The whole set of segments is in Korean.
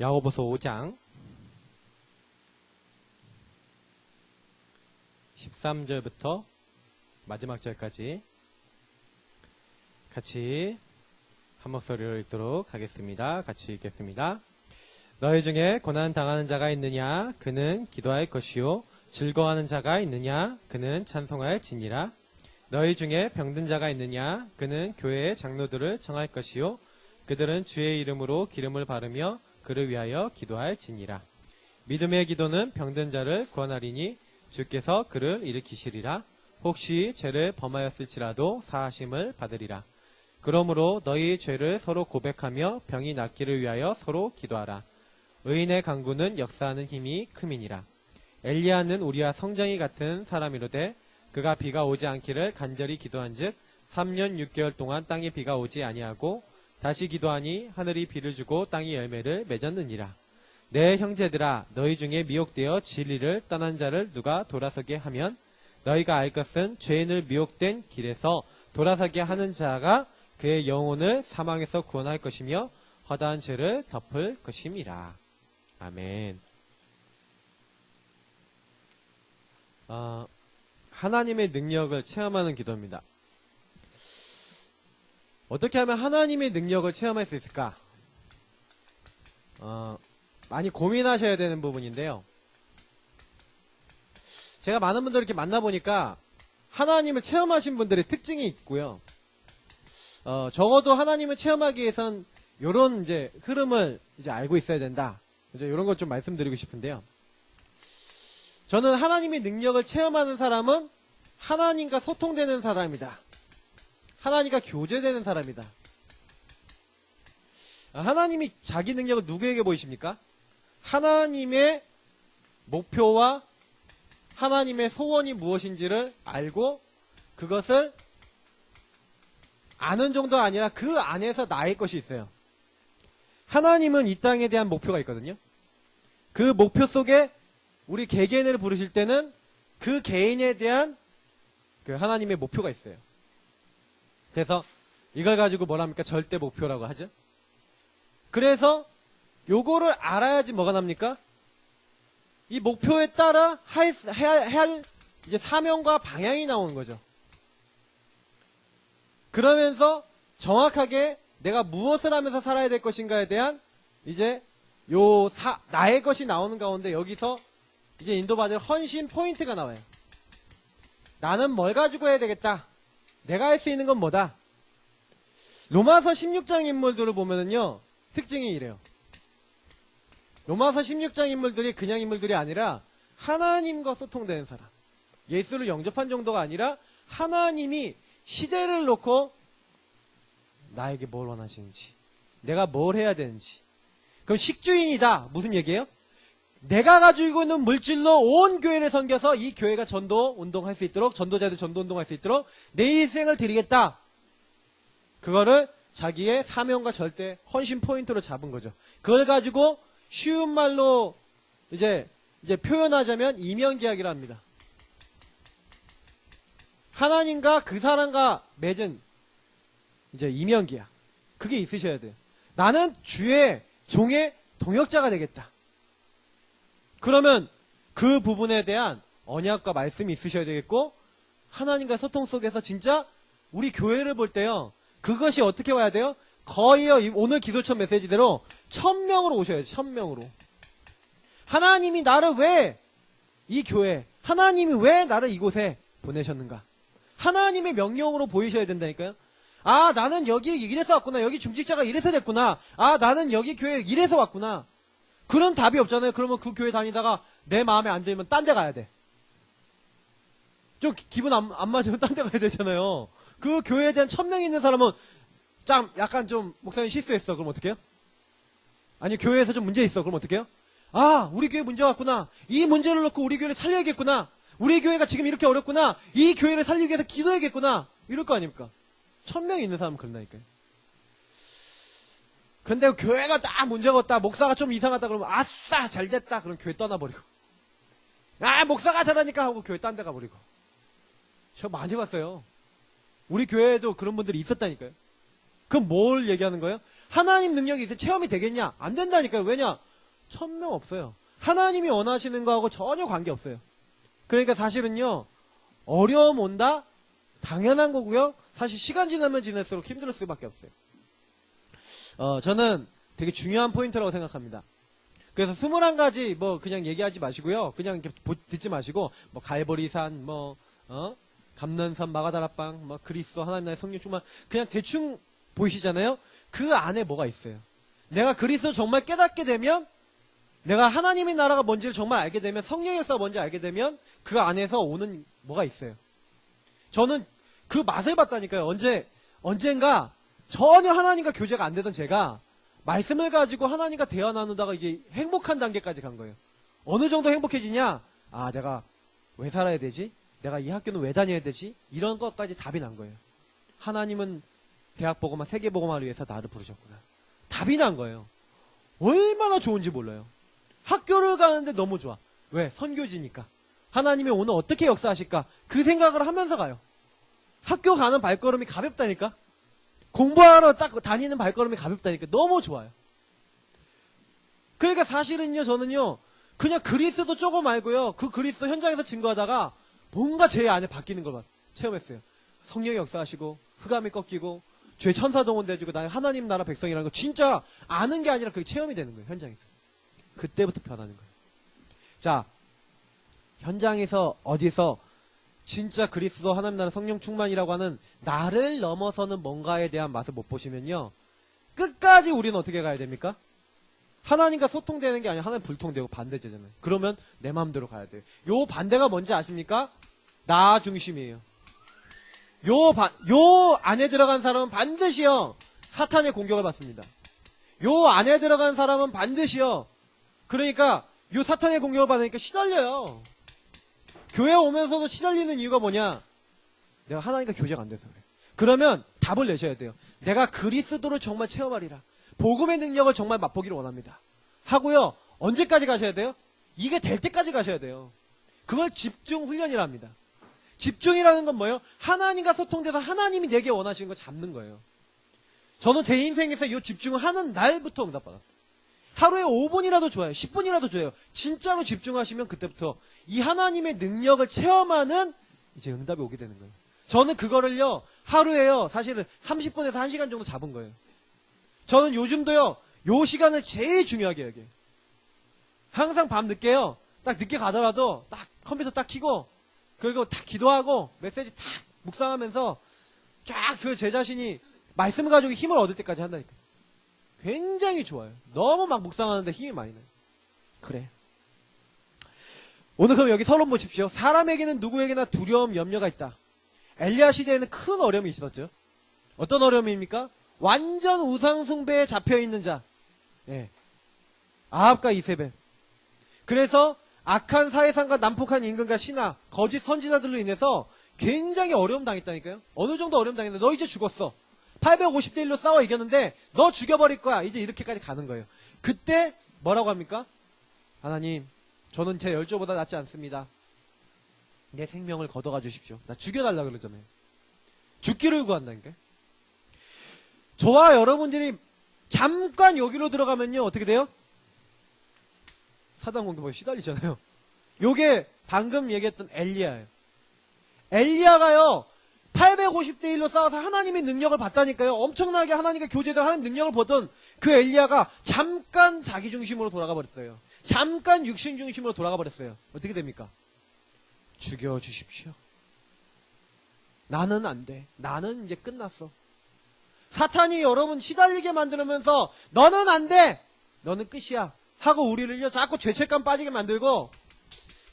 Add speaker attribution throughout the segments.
Speaker 1: 야고보서 5장 13절부터 마지막 절까지 같이 한 목소리로 읽도록 하겠습니다. 같이 읽겠습니다. 너희 중에 고난 당하는 자가 있느냐? 그는 기도할 것이요. 즐거워하는 자가 있느냐? 그는 찬송할지니라. 너희 중에 병든 자가 있느냐? 그는 교회의 장로들을 청할 것이요. 그들은 주의 이름으로 기름을 바르며 그를 위하여 기도할지니라. 믿음의 기도는 병든 자를 구원하리니 주께서 그를 일으키시리라. 혹시 죄를 범하였을지라도 사하심을 받으리라. 그러므로 너희 죄를 서로 고백하며 병이 낫기를 위하여 서로 기도하라. 의인의 간구는 역사하는 힘이 큼이니라. 엘리야는 우리와 성정이 같은 사람이로되 그가 비가 오지 않기를 간절히 기도한즉 3년 6개월 동안 땅에 비가 오지 아니하고 다시 기도하니 하늘이 비를 주고 땅이 열매를 맺었느니라. 내 형제들아, 너희 중에 미혹되어 진리를 떠난 자를 누가 돌아서게 하면 너희가 알 것은 죄인을 미혹된 길에서 돌아서게 하는 자가 그의 영혼을 사망에서 구원할 것이며 허다한 죄를 덮을 것임이라. 아멘. 하나님의 능력을 체험하는 기도입니다. 어떻게 하면 하나님의 능력을 체험할 수 있을까? 많이 고민하셔야 되는 부분인데요. 제가 많은 분들 이렇게 만나보니까 하나님을 체험하신 분들의 특징이 있고요. 적어도 하나님을 체험하기 위해선 요런 이제 흐름을 이제 알고 있어야 된다. 이제 요런 걸 좀 말씀드리고 싶은데요. 저는 하나님의 능력을 체험하는 사람은 하나님과 소통되는 사람이다. 하나님과 교제되는 사람이다. 하나님이 자기 능력을 누구에게 보이십니까? 하나님의 목표와 하나님의 소원이 무엇인지를 알고 그것을 아는 정도가 아니라 그 안에서 나의 것이 있어요. 하나님은 이 땅에 대한 목표가 있거든요. 그 목표 속에 우리 개개인을 부르실 때는 그 개인에 대한 그 하나님의 목표가 있어요. 그래서 이걸 가지고 뭐랍니까? 절대 목표라고 하죠. 그래서 요거를 알아야지 뭐가 납니까? 이 목표에 따라 할 이제 사명과 방향이 나오는 거죠. 그러면서 정확하게 내가 무엇을 하면서 살아야 될 것인가에 대한 이제 나의 것이 나오는 가운데 여기서 이제 인도받을 헌신 포인트가 나와요. 나는 뭘 가지고 해야 되겠다. 내가 할 수 있는 건 뭐다? 로마서 16장 인물들을 보면은요, 특징이 이래요. 로마서 16장 인물들이 그냥 인물들이 아니라 하나님과 소통되는 사람. 예수를 영접한 정도가 아니라 하나님이 시대를 놓고 나에게 뭘 원하시는지, 내가 뭘 해야 되는지. 그럼 식주인이다. 무슨 얘기예요? 내가 가지고 있는 물질로 온 교회를 섬겨서 이 교회가 전도 운동할 수 있도록, 전도자들 전도 운동할 수 있도록 내 인생을 드리겠다. 그거를 자기의 사명과 절대 헌신 포인트로 잡은 거죠. 그걸 가지고 쉬운 말로 이제 표현하자면 이면계약이라 합니다. 하나님과 그 사람과 맺은 이제 이면계약. 그게 있으셔야 돼요. 나는 주의 종의 동역자가 되겠다. 그러면 그 부분에 대한 언약과 말씀이 있으셔야 되겠고, 하나님과 소통 속에서 진짜 우리 교회를 볼 때요, 그것이 어떻게 와야 돼요? 거의요, 오늘 기도처 메시지대로 1000명으로 오셔야죠. 1000명으로. 하나님이 나를 왜 이 교회, 하나님이 왜 나를 이곳에 보내셨는가? 하나님의 명령으로 보이셔야 된다니까요. 아, 나는 여기 이래서 왔구나. 여기 중직자가 이래서 됐구나. 아, 나는 여기 교회 이래서 왔구나. 그런 답이 없잖아요. 그러면 그 교회 다니다가 내 마음에 안 들면 딴 데 가야 돼. 좀 기분 안 맞으면 딴 데 가야 되잖아요. 그 교회에 대한 1000명이 있는 사람은 약간 좀 목사님 실수했어. 그럼 어떡해요? 아니, 교회에서 좀 문제 있어. 그럼 어떡해요? 아, 우리 교회 문제 왔구나. 이 문제를 놓고 우리 교회를 살려야겠구나. 우리 교회가 지금 이렇게 어렵구나. 이 교회를 살리기 위해서 기도해야겠구나. 이럴 거 아닙니까? 1000명이 있는 사람은 그런다니까요. 근데 교회가 딱 문제가 없다. 목사가 좀 이상하다 그러면 아싸 잘됐다. 그럼 교회 떠나버리고. 아, 목사가 잘하니까 하고 교회 딴 데 가버리고. 저 많이 봤어요. 우리 교회에도 그런 분들이 있었다니까요. 그럼 뭘 얘기하는 거예요? 하나님 능력이 이제 체험이 되겠냐? 안 된다니까요. 왜냐?
Speaker 2: 1000명 없어요. 하나님이 원하시는 거하고 전혀 관계없어요. 그러니까 사실은요, 어려움 온다? 당연한 거고요. 사실 시간 지나면 지날수록 힘들 수밖에 없어요. 저는 되게 중요한 포인트라고 생각합니다. 그래서 21가지 뭐 그냥 얘기하지 마시고요. 그냥 이렇게 듣지 마시고 뭐 갈보리산 감난산 마가다라빵 뭐 그리스도 하나님 나라의 성령 충만 그냥 대충 보이시잖아요. 그 안에 뭐가 있어요. 내가 그리스도 정말 깨닫게 되면 내가 하나님의 나라가 뭔지를 정말 알게 되면 성령의 역사가 뭔지 알게 되면 그 안에서 오는 뭐가 있어요. 저는 그 맛을 봤다니까요. 언젠가 전혀 하나님과 교제가 안 되던 제가 말씀을 가지고 하나님과 대화 나누다가 이제 행복한 단계까지 간 거예요. 어느 정도 행복해지냐? 아, 내가 왜 살아야 되지? 내가 이 학교는 왜 다녀야 되지? 이런 것까지 답이 난 거예요. 하나님은 대학 보고만 세계 보고만을 위해서 나를 부르셨구나. 답이 난 거예요. 얼마나 좋은지 몰라요. 학교를 가는데 너무 좋아. 왜? 선교지니까. 하나님이 오늘 어떻게 역사하실까? 그 생각을 하면서 가요. 학교 가는 발걸음이 가볍다니까? 공부하러 딱 다니는 발걸음이 가볍다니까? 너무 좋아요. 그러니까 사실은요, 저는요, 그냥 그리스도 조금 알고요, 그 그리스도 현장에서 증거하다가 뭔가 제 안에 바뀌는 걸 체험했어요. 성령이 역사하시고, 흑암이 꺾이고, 죄 천사 동원돼주고, 나의 하나님 나라 백성이라는 거 진짜 아는 게 아니라 그게 체험이 되는 거예요, 현장에서. 그때부터 변하는 거예요. 자, 현장에서 어디서 진짜 그리스도 하나님 나라 성령 충만이라고 하는 나를 넘어서는 뭔가에 대한 맛을 못 보시면요, 끝까지 우리는 어떻게 가야 됩니까? 하나님과 소통되는 게 아니라 하나님 불통되고 반대되잖아요. 그러면 내 마음대로 가야 돼요. 요 반대가 뭔지 아십니까? 나 중심이에요. 요 안에 들어간 사람은 반드시요 사탄의 공격을 받습니다. 요 안에 들어간 사람은 반드시요, 그러니까 요 사탄의 공격을 받으니까 시달려요. 교회 오면서도 시달리는 이유가 뭐냐? 내가 하나님과 교제가 안 돼서 그래. 그러면 답을 내셔야 돼요. 내가 그리스도를 정말 체험하리라. 복음의 능력을 정말 맛보기를 원합니다. 하고요. 언제까지 가셔야 돼요? 이게 될 때까지 가셔야 돼요. 그걸 집중 훈련이랍니다. 집중이라는 건 뭐예요? 하나님과 소통돼서 하나님이 내게 원하시는 걸 잡는 거예요. 저는 제 인생에서 이 집중을 하는 날부터 응답받았어요. 하루에 5분이라도 좋아요. 10분이라도 좋아요. 진짜로 집중하시면 그때부터 이 하나님의 능력을 체험하는 이제 응답이 오게 되는 거예요. 저는 그거를요, 하루에요, 사실은 30분에서 1시간 정도 잡은 거예요. 저는 요즘도요, 요 시간을 제일 중요하게 여겨요. 항상 밤 늦게요, 딱 늦게 가더라도 딱 컴퓨터 딱 켜고, 그리고 딱 기도하고, 메시지 탁 묵상하면서 쫙 그 제 자신이 말씀을 가지고 힘을 얻을 때까지 한다니까요. 굉장히 좋아요. 너무 막 묵상하는데 힘이 많이 나요. 그래. 오늘 그럼 여기 서론 보십시오. 사람에게는 누구에게나 두려움, 염려가 있다. 엘리야 시대에는 큰 어려움이 있었죠. 어떤 어려움입니까? 완전 우상숭배에 잡혀있는 자. 예. 아합과 이세벨. 그래서 악한 사회상과 난폭한 임금과 신하, 거짓 선지자들로 인해서 굉장히 어려움 당했다니까요. 어느 정도 어려움 당했는데 너 이제 죽었어. 850대 1로 싸워 이겼는데 너 죽여버릴 거야. 이제 이렇게까지 가는 거예요. 그때 뭐라고 합니까? 하나님, 저는 제 열조보다 낫지 않습니다. 내 생명을 걷어가 주십시오. 나 죽여달라고 그러잖아요. 죽기를 구한다니까요. 저와 여러분들이 잠깐 여기로 들어가면요, 어떻게 돼요? 사단 공격에 시달리잖아요. 요게 방금 얘기했던 엘리야예요. 엘리야가요, 850대 1로 싸워서 하나님의 능력을 받다니까요. 엄청나게 하나님과 교제도 하나님 능력을 보던 그 엘리야가 잠깐 자기 중심으로 돌아가 버렸어요. 잠깐 육신 중심으로 돌아가 버렸어요. 어떻게 됩니까? 죽여주십시오. 나는 안 돼. 나는 이제 끝났어. 사탄이 여러분 시달리게 만들면서 너는 안 돼. 너는 끝이야. 하고 우리를요, 자꾸 죄책감 빠지게 만들고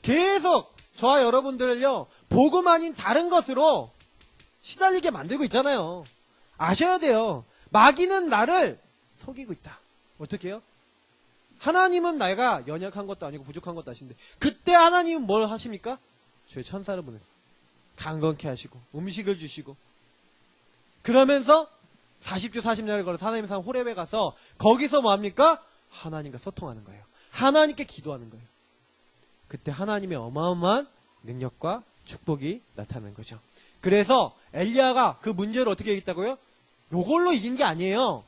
Speaker 2: 계속 저와 여러분들을요, 복음 아닌 다른 것으로 시달리게 만들고 있잖아요. 아셔야 돼요. 마귀는 나를 속이고 있다. 어떻게 해요? 하나님은 내가 연약한 것도 아니고 부족한 것도 아신데, 그때 하나님은 뭘 하십니까? 죄 천사를 보내서 강건케 하시고 음식을 주시고, 그러면서 40주 40년을 걸어서 하나님의 산 호렙에 가서 거기서 뭐합니까? 하나님과 소통하는 거예요. 하나님께 기도하는 거예요. 그때 하나님의 어마어마한 능력과 축복이 나타나는 거죠. 그래서 엘리야가 그 문제를 어떻게 이겼다고요? 요걸로 이긴 게 아니에요.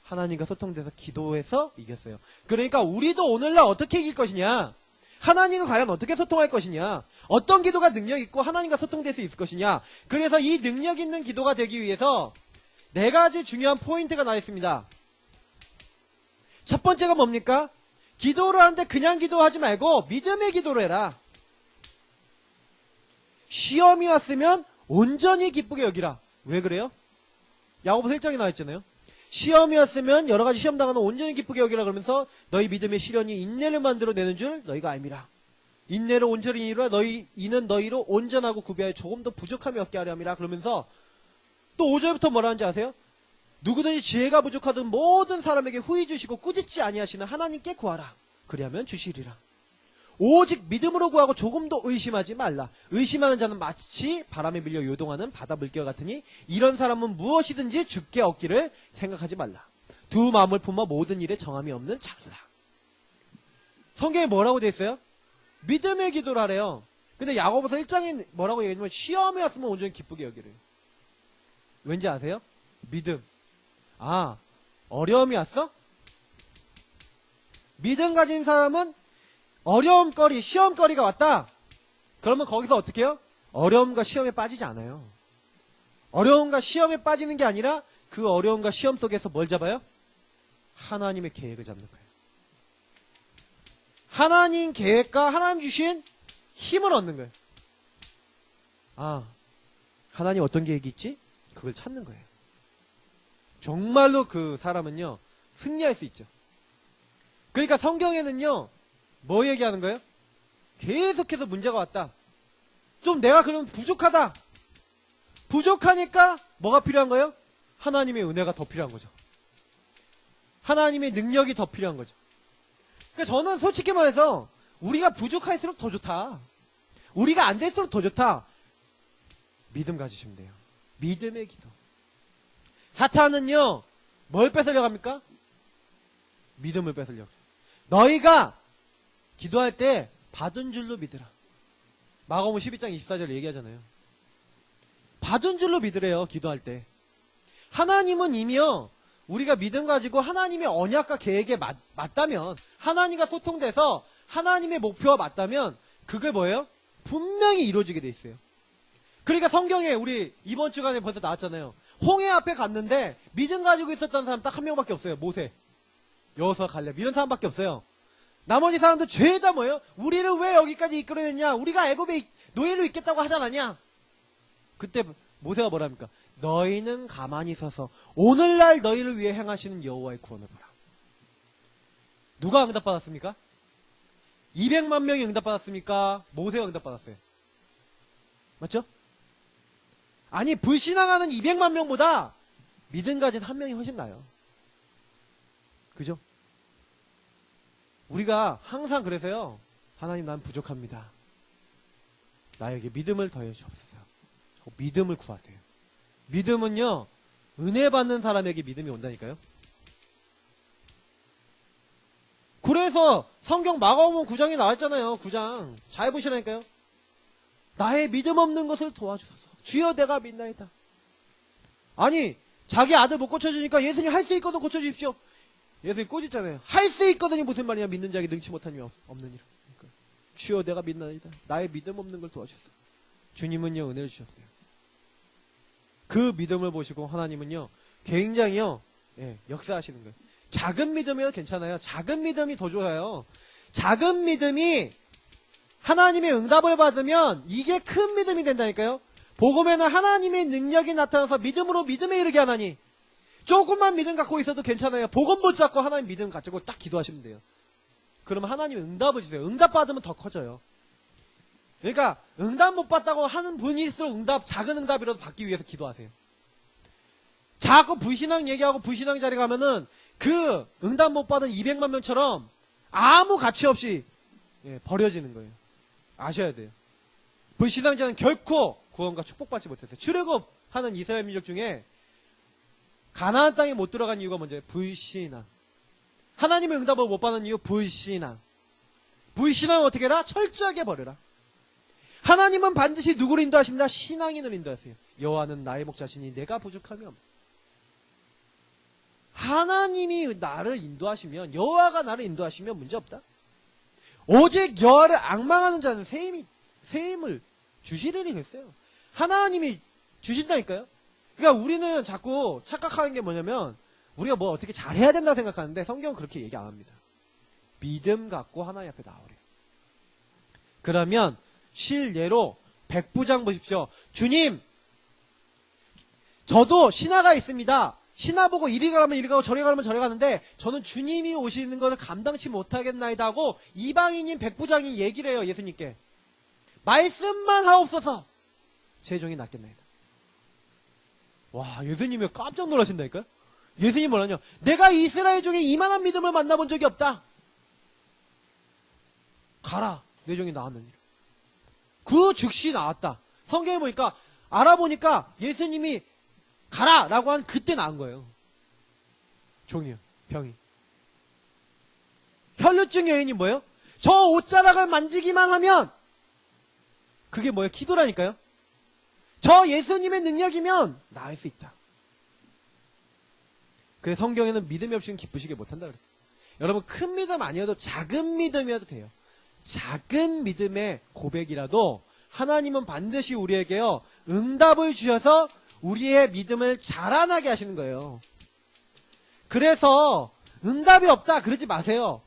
Speaker 2: 하나님과 소통돼서 기도해서 이겼어요. 그러니까 우리도 오늘날 어떻게 이길 것이냐? 하나님과 과연 어떻게 소통할 것이냐? 어떤 기도가 능력 있고 하나님과 소통될 수 있을 것이냐? 그래서 이 능력 있는 기도가 되기 위해서 네 가지 중요한 포인트가 나와 있습니다. 첫 번째가 뭡니까? 기도를 하는데 그냥 기도하지 말고 믿음의 기도를 해라. 시험이 왔으면 온전히 기쁘게 여기라. 왜 그래요? 야고보서 1장에 나와 있잖아요. 시험이 왔으면 여러 가지 시험 당하는 온전히 기쁘게 여기라 그러면서 너희 믿음의 시련이 인내를 만들어내는 줄 너희가 알미라. 인내를 온전히 이루라. 이는 너희로 온전하고 구비하여 조금 더 부족함이 없게 하려 함이라. 그러면서 또 5절부터 뭐라 하는지 아세요? 누구든지 지혜가 부족하던 모든 사람에게 후히 주시고 꾸짖지 아니하시는 하나님께 구하라. 그리하면 주시리라. 오직 믿음으로 구하고 조금도 의심하지 말라. 의심하는 자는 마치 바람에 밀려 요동하는 바다 물결 같으니 이런 사람은 무엇이든지 주께 얻기를 생각하지 말라. 두 마음을 품어 모든 일에 정함이 없는 자로다. 성경에 뭐라고 되어 있어요? 믿음의 기도를 하래요. 근데 야고보서 1장에 뭐라고 얘기하냐면 시험에 왔으면 온전히 기쁘게 여기래요. 왠지 아세요? 믿음. 아, 어려움이 왔어? 믿음 가진 사람은 어려움거리, 시험거리가 왔다. 그러면 거기서 어떻게 해요? 어려움과 시험에 빠지지 않아요. 어려움과 시험에 빠지는 게 아니라 그 어려움과 시험 속에서 뭘 잡아요? 하나님의 계획을 잡는 거예요. 하나님 계획과 하나님 주신 힘을 얻는 거예요. 아, 하나님 어떤 계획이 있지? 그걸 찾는 거예요. 정말로 그 사람은요, 승리할 수 있죠. 그러니까 성경에는요, 뭐 얘기하는 거예요? 계속해서 문제가 왔다. 좀 내가 그러면 부족하다. 부족하니까 뭐가 필요한 거예요? 하나님의 은혜가 더 필요한 거죠. 하나님의 능력이 더 필요한 거죠. 그러니까 저는 솔직히 말해서 우리가 부족할수록 더 좋다. 우리가 안 될수록 더 좋다. 믿음 가지시면 돼요. 믿음의 기도. 사탄은요, 뭘 뺏으려고 합니까? 믿음을 뺏으려고. 너희가 기도할 때 받은 줄로 믿으라. 마가복음 12장 24절 얘기하잖아요. 받은 줄로 믿으래요. 기도할 때. 하나님은 이미요. 우리가 믿음 가지고 하나님의 언약과 계획에 맞다면 하나님과 소통돼서 하나님의 목표와 맞다면 그게 뭐예요? 분명히 이루어지게 돼 있어요. 그러니까 성경에 우리 이번 주간에 벌써 나왔잖아요. 홍해 앞에 갔는데 믿음 가지고 있었던 사람 딱 한 명밖에 없어요. 모세, 여호수아, 갈렙 이런 사람밖에 없어요. 나머지 사람들 죄다 뭐예요? 우리를 왜 여기까지 이끌어냈냐? 우리가 애굽에 노예로 있겠다고 하지 않았냐? 그때 모세가 뭐랍니까? 너희는 가만히 서서 오늘날 너희를 위해 행하시는 여호와의 구원을 보라. 누가 응답받았습니까? 200만 명이 응답받았습니까? 모세가 응답받았어요. 맞죠? 아니 불신앙하는 200만 명보다 믿음 가진 한 명이 훨씬 나아요. 그죠? 우리가 항상 그래서요. 하나님 난 부족합니다. 나에게 믿음을 더해 주옵소서. 믿음을 구하세요. 믿음은요. 은혜 받는 사람에게 믿음이 온다니까요. 그래서 성경 마가복음 9장에 나왔잖아요. 9장. 잘 보시라니까요. 나의 믿음 없는 것을 도와주소서. 주여 내가 믿나이다. 아니 자기 아들 못 고쳐주니까 예수님 할 수 있거든 고쳐주십시오. 예수님 꼬집잖아요. 할 수 있거든이 무슨 말이냐. 믿는 자에게 능치 못한 일 없느니라. 그러니까, 주여 내가 믿나이다. 나의 믿음 없는 걸 도와주소서. 주님은요 은혜를 주셨어요. 그 믿음을 보시고 하나님은요 굉장히요 역사하시는 거예요. 작은 믿음이어도 괜찮아요. 작은 믿음이 더 좋아요. 작은 믿음이 하나님의 응답을 받으면 이게 큰 믿음이 된다니까요. 복음에는 하나님의 능력이 나타나서 믿음으로 믿음에 이르게 하나니 조금만 믿음 갖고 있어도 괜찮아요. 복음 붙잡고 하나님 믿음 가지고 딱 기도하시면 돼요. 그러면 하나님 응답을 주세요. 응답 받으면 더 커져요. 그러니까 응답 못 받다고 하는 분일수록 작은 응답이라도 받기 위해서 기도하세요. 자꾸 불신앙 얘기하고 불신앙 자리 가면은 그 응답 못 받은 200만 명처럼 아무 가치 없이 버려지는 거예요. 아셔야 돼요. 불신앙자는 결코 구원과 축복받지 못했어요. 출애굽하는 이스라엘 민족 중에 가나안 땅에 못 들어간 이유가 뭔지 불신앙. 하나님의 응답을 못 받는 이유 불신앙. 불신앙을 어떻게 해라? 철저하게 버려라. 하나님은 반드시 누구를 인도하십니다? 신앙인을 인도하세요. 여호와는 나의 목자시니 내가 부족함이 없다. 하나님이 나를 인도하시면, 여호와가 나를 인도하시면 문제없다. 오직 여호와를 앙망하는 자는 세임을 주시리니 그랬어요. 하나님이 주신다니까요. 그러니까 우리는 자꾸 착각하는 게 뭐냐면 우리가 뭐 어떻게 잘해야 된다고 생각하는데 성경은 그렇게 얘기 안 합니다. 믿음 갖고 하나님 앞에 나오래요. 그러면 실례로 백부장 보십시오. 주님, 저도 신하가 있습니다. 신하 보고 이리 가면 이리 가고 저리 가면 저리 가는데 저는 주님이 오시는 것을 감당치 못하겠나이다 하고 이방인인 백부장이 얘기를 해요. 예수님께. 말씀만 하옵소서 제 종이 낫겠나이다. 와, 예수님이 깜짝 놀라신다니까요. 예수님 뭐라냐? 내가 이스라엘 중에 이만한 믿음을 만나본 적이 없다. 가라, 내 종이 나았느니라. 그 즉시 나왔다. 성경에 보니까 알아보니까 예수님이 가라 라고 한 그때 나은 거예요. 종이요, 병이. 혈루증 여인이 뭐예요? 저 옷자락을 만지기만 하면 그게 뭐예요? 기도라니까요. 저 예수님의 능력이면 나을 수 있다. 그래서 성경에는 믿음이 없이는 기쁘시게 못한다 그랬어요. 여러분, 큰 믿음 아니어도 작은 믿음이어도 돼요. 작은 믿음의 고백이라도 하나님은 반드시 우리에게요 응답을 주셔서 우리의 믿음을 자라나게 하시는 거예요. 그래서 응답이 없다 그러지 마세요.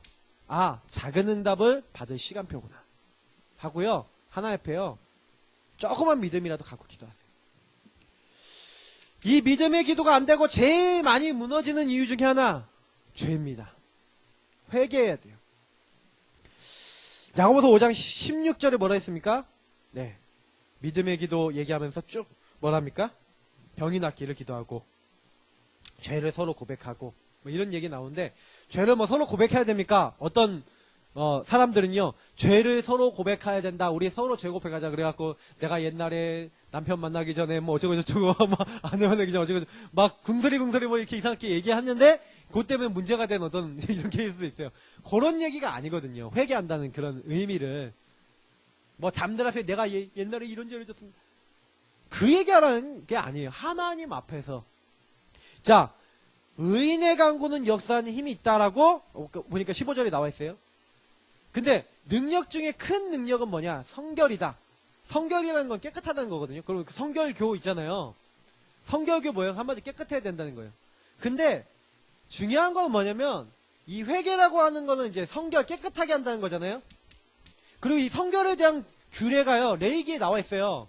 Speaker 2: 아, 작은 응답을 받을 시간표구나 하고요, 하나님 앞에요 조그만 믿음이라도 갖고 기도하세요. 이 믿음의 기도가 안 되고 제일 많이 무너지는 이유 중에 하나, 죄입니다. 회개해야 돼요. 야고보서 5장 16절에 뭐라 했습니까? 네, 믿음의 기도 얘기하면서 쭉 뭐랍니까? 병이 낫기를 기도하고 죄를 서로 고백하고 뭐 이런 얘기 나오는데, 죄를 뭐 서로 고백해야 됩니까? 어떤 사람들은요, 죄를 서로 고백해야 된다. 우리 서로 죄 고백하자. 그래갖고 내가 옛날에 남편 만나기 전에 뭐 어쩌고저쩌고 막 아내 만나기 전에 어쩌고저쩌고 막 궁소리 뭐 이렇게 이상하게 얘기하는데 그것 때문에 문제가 된 어떤 이런 케이스도 있어요. 그런 얘기가 아니거든요. 회개한다는 그런 의미를. 뭐 남들 앞에 내가 옛날에 이런 죄를 졌습니다. 그 얘기하라는 게 아니에요. 하나님 앞에서. 자, 의인의 강구는 역사하는 힘이 있다라고 보니까 15절에 나와 있어요. 근데 능력 중에 큰 능력은 뭐냐? 성결이다. 성결이라는 건 깨끗하다는 거거든요. 그럼 그 성결교 있잖아요. 성결교 뭐예요? 한마디 깨끗해야 된다는 거예요. 근데 중요한 건 뭐냐면 이 회개라고 하는 거는 이제 성결 깨끗하게 한다는 거잖아요. 그리고 이 성결에 대한 규례가요, 레위기에 나와 있어요.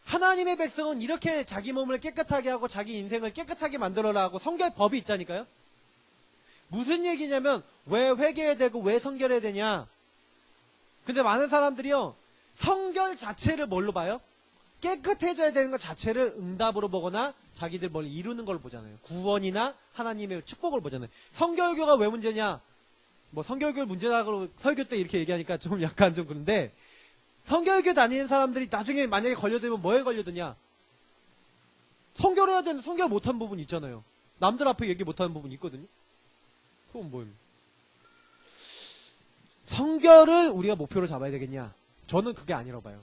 Speaker 2: 하나님의 백성은 이렇게 자기 몸을 깨끗하게 하고 자기 인생을 깨끗하게 만들어라 하고 성결법이 있다니까요. 무슨 얘기냐면 왜 회개해야 되고 왜 성결해야 되냐. 근데 많은 사람들이요, 성결 자체를 뭘로 봐요? 깨끗해져야 되는 것 자체를 응답으로 보거나 자기들 뭘 이루는 걸 보잖아요. 구원이나 하나님의 축복을 보잖아요. 성결교가 왜 문제냐? 뭐 성결교 문제라고 설교 때 이렇게 얘기하니까 좀 약간 좀 그런데, 성결교 다니는 사람들이 나중에 만약에 걸려들면 뭐에 걸려드냐? 성결해야 되는데 성결 못한 부분 있잖아요. 남들 앞에 얘기 못하는 부분이 있거든요. 그건 뭐예요? 성결을 우리가 목표로 잡아야 되겠냐? 저는 그게 아니라고 봐요.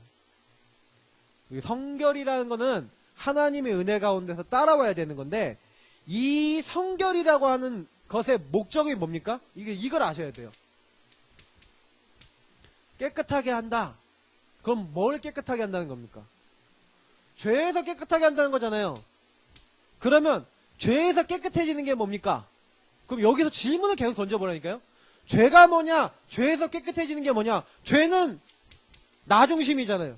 Speaker 2: 성결이라는 거는 하나님의 은혜 가운데서 따라와야 되는 건데, 이 성결이라고 하는 것의 목적이 뭡니까? 이걸 아셔야 돼요. 깨끗하게 한다. 그럼 뭘 깨끗하게 한다는 겁니까? 죄에서 깨끗하게 한다는 거잖아요. 그러면 죄에서 깨끗해지는 게 뭡니까? 그럼 여기서 질문을 계속 던져보라니까요. 죄가 뭐냐? 죄에서 깨끗해지는 게 뭐냐? 죄는 나 중심이잖아요.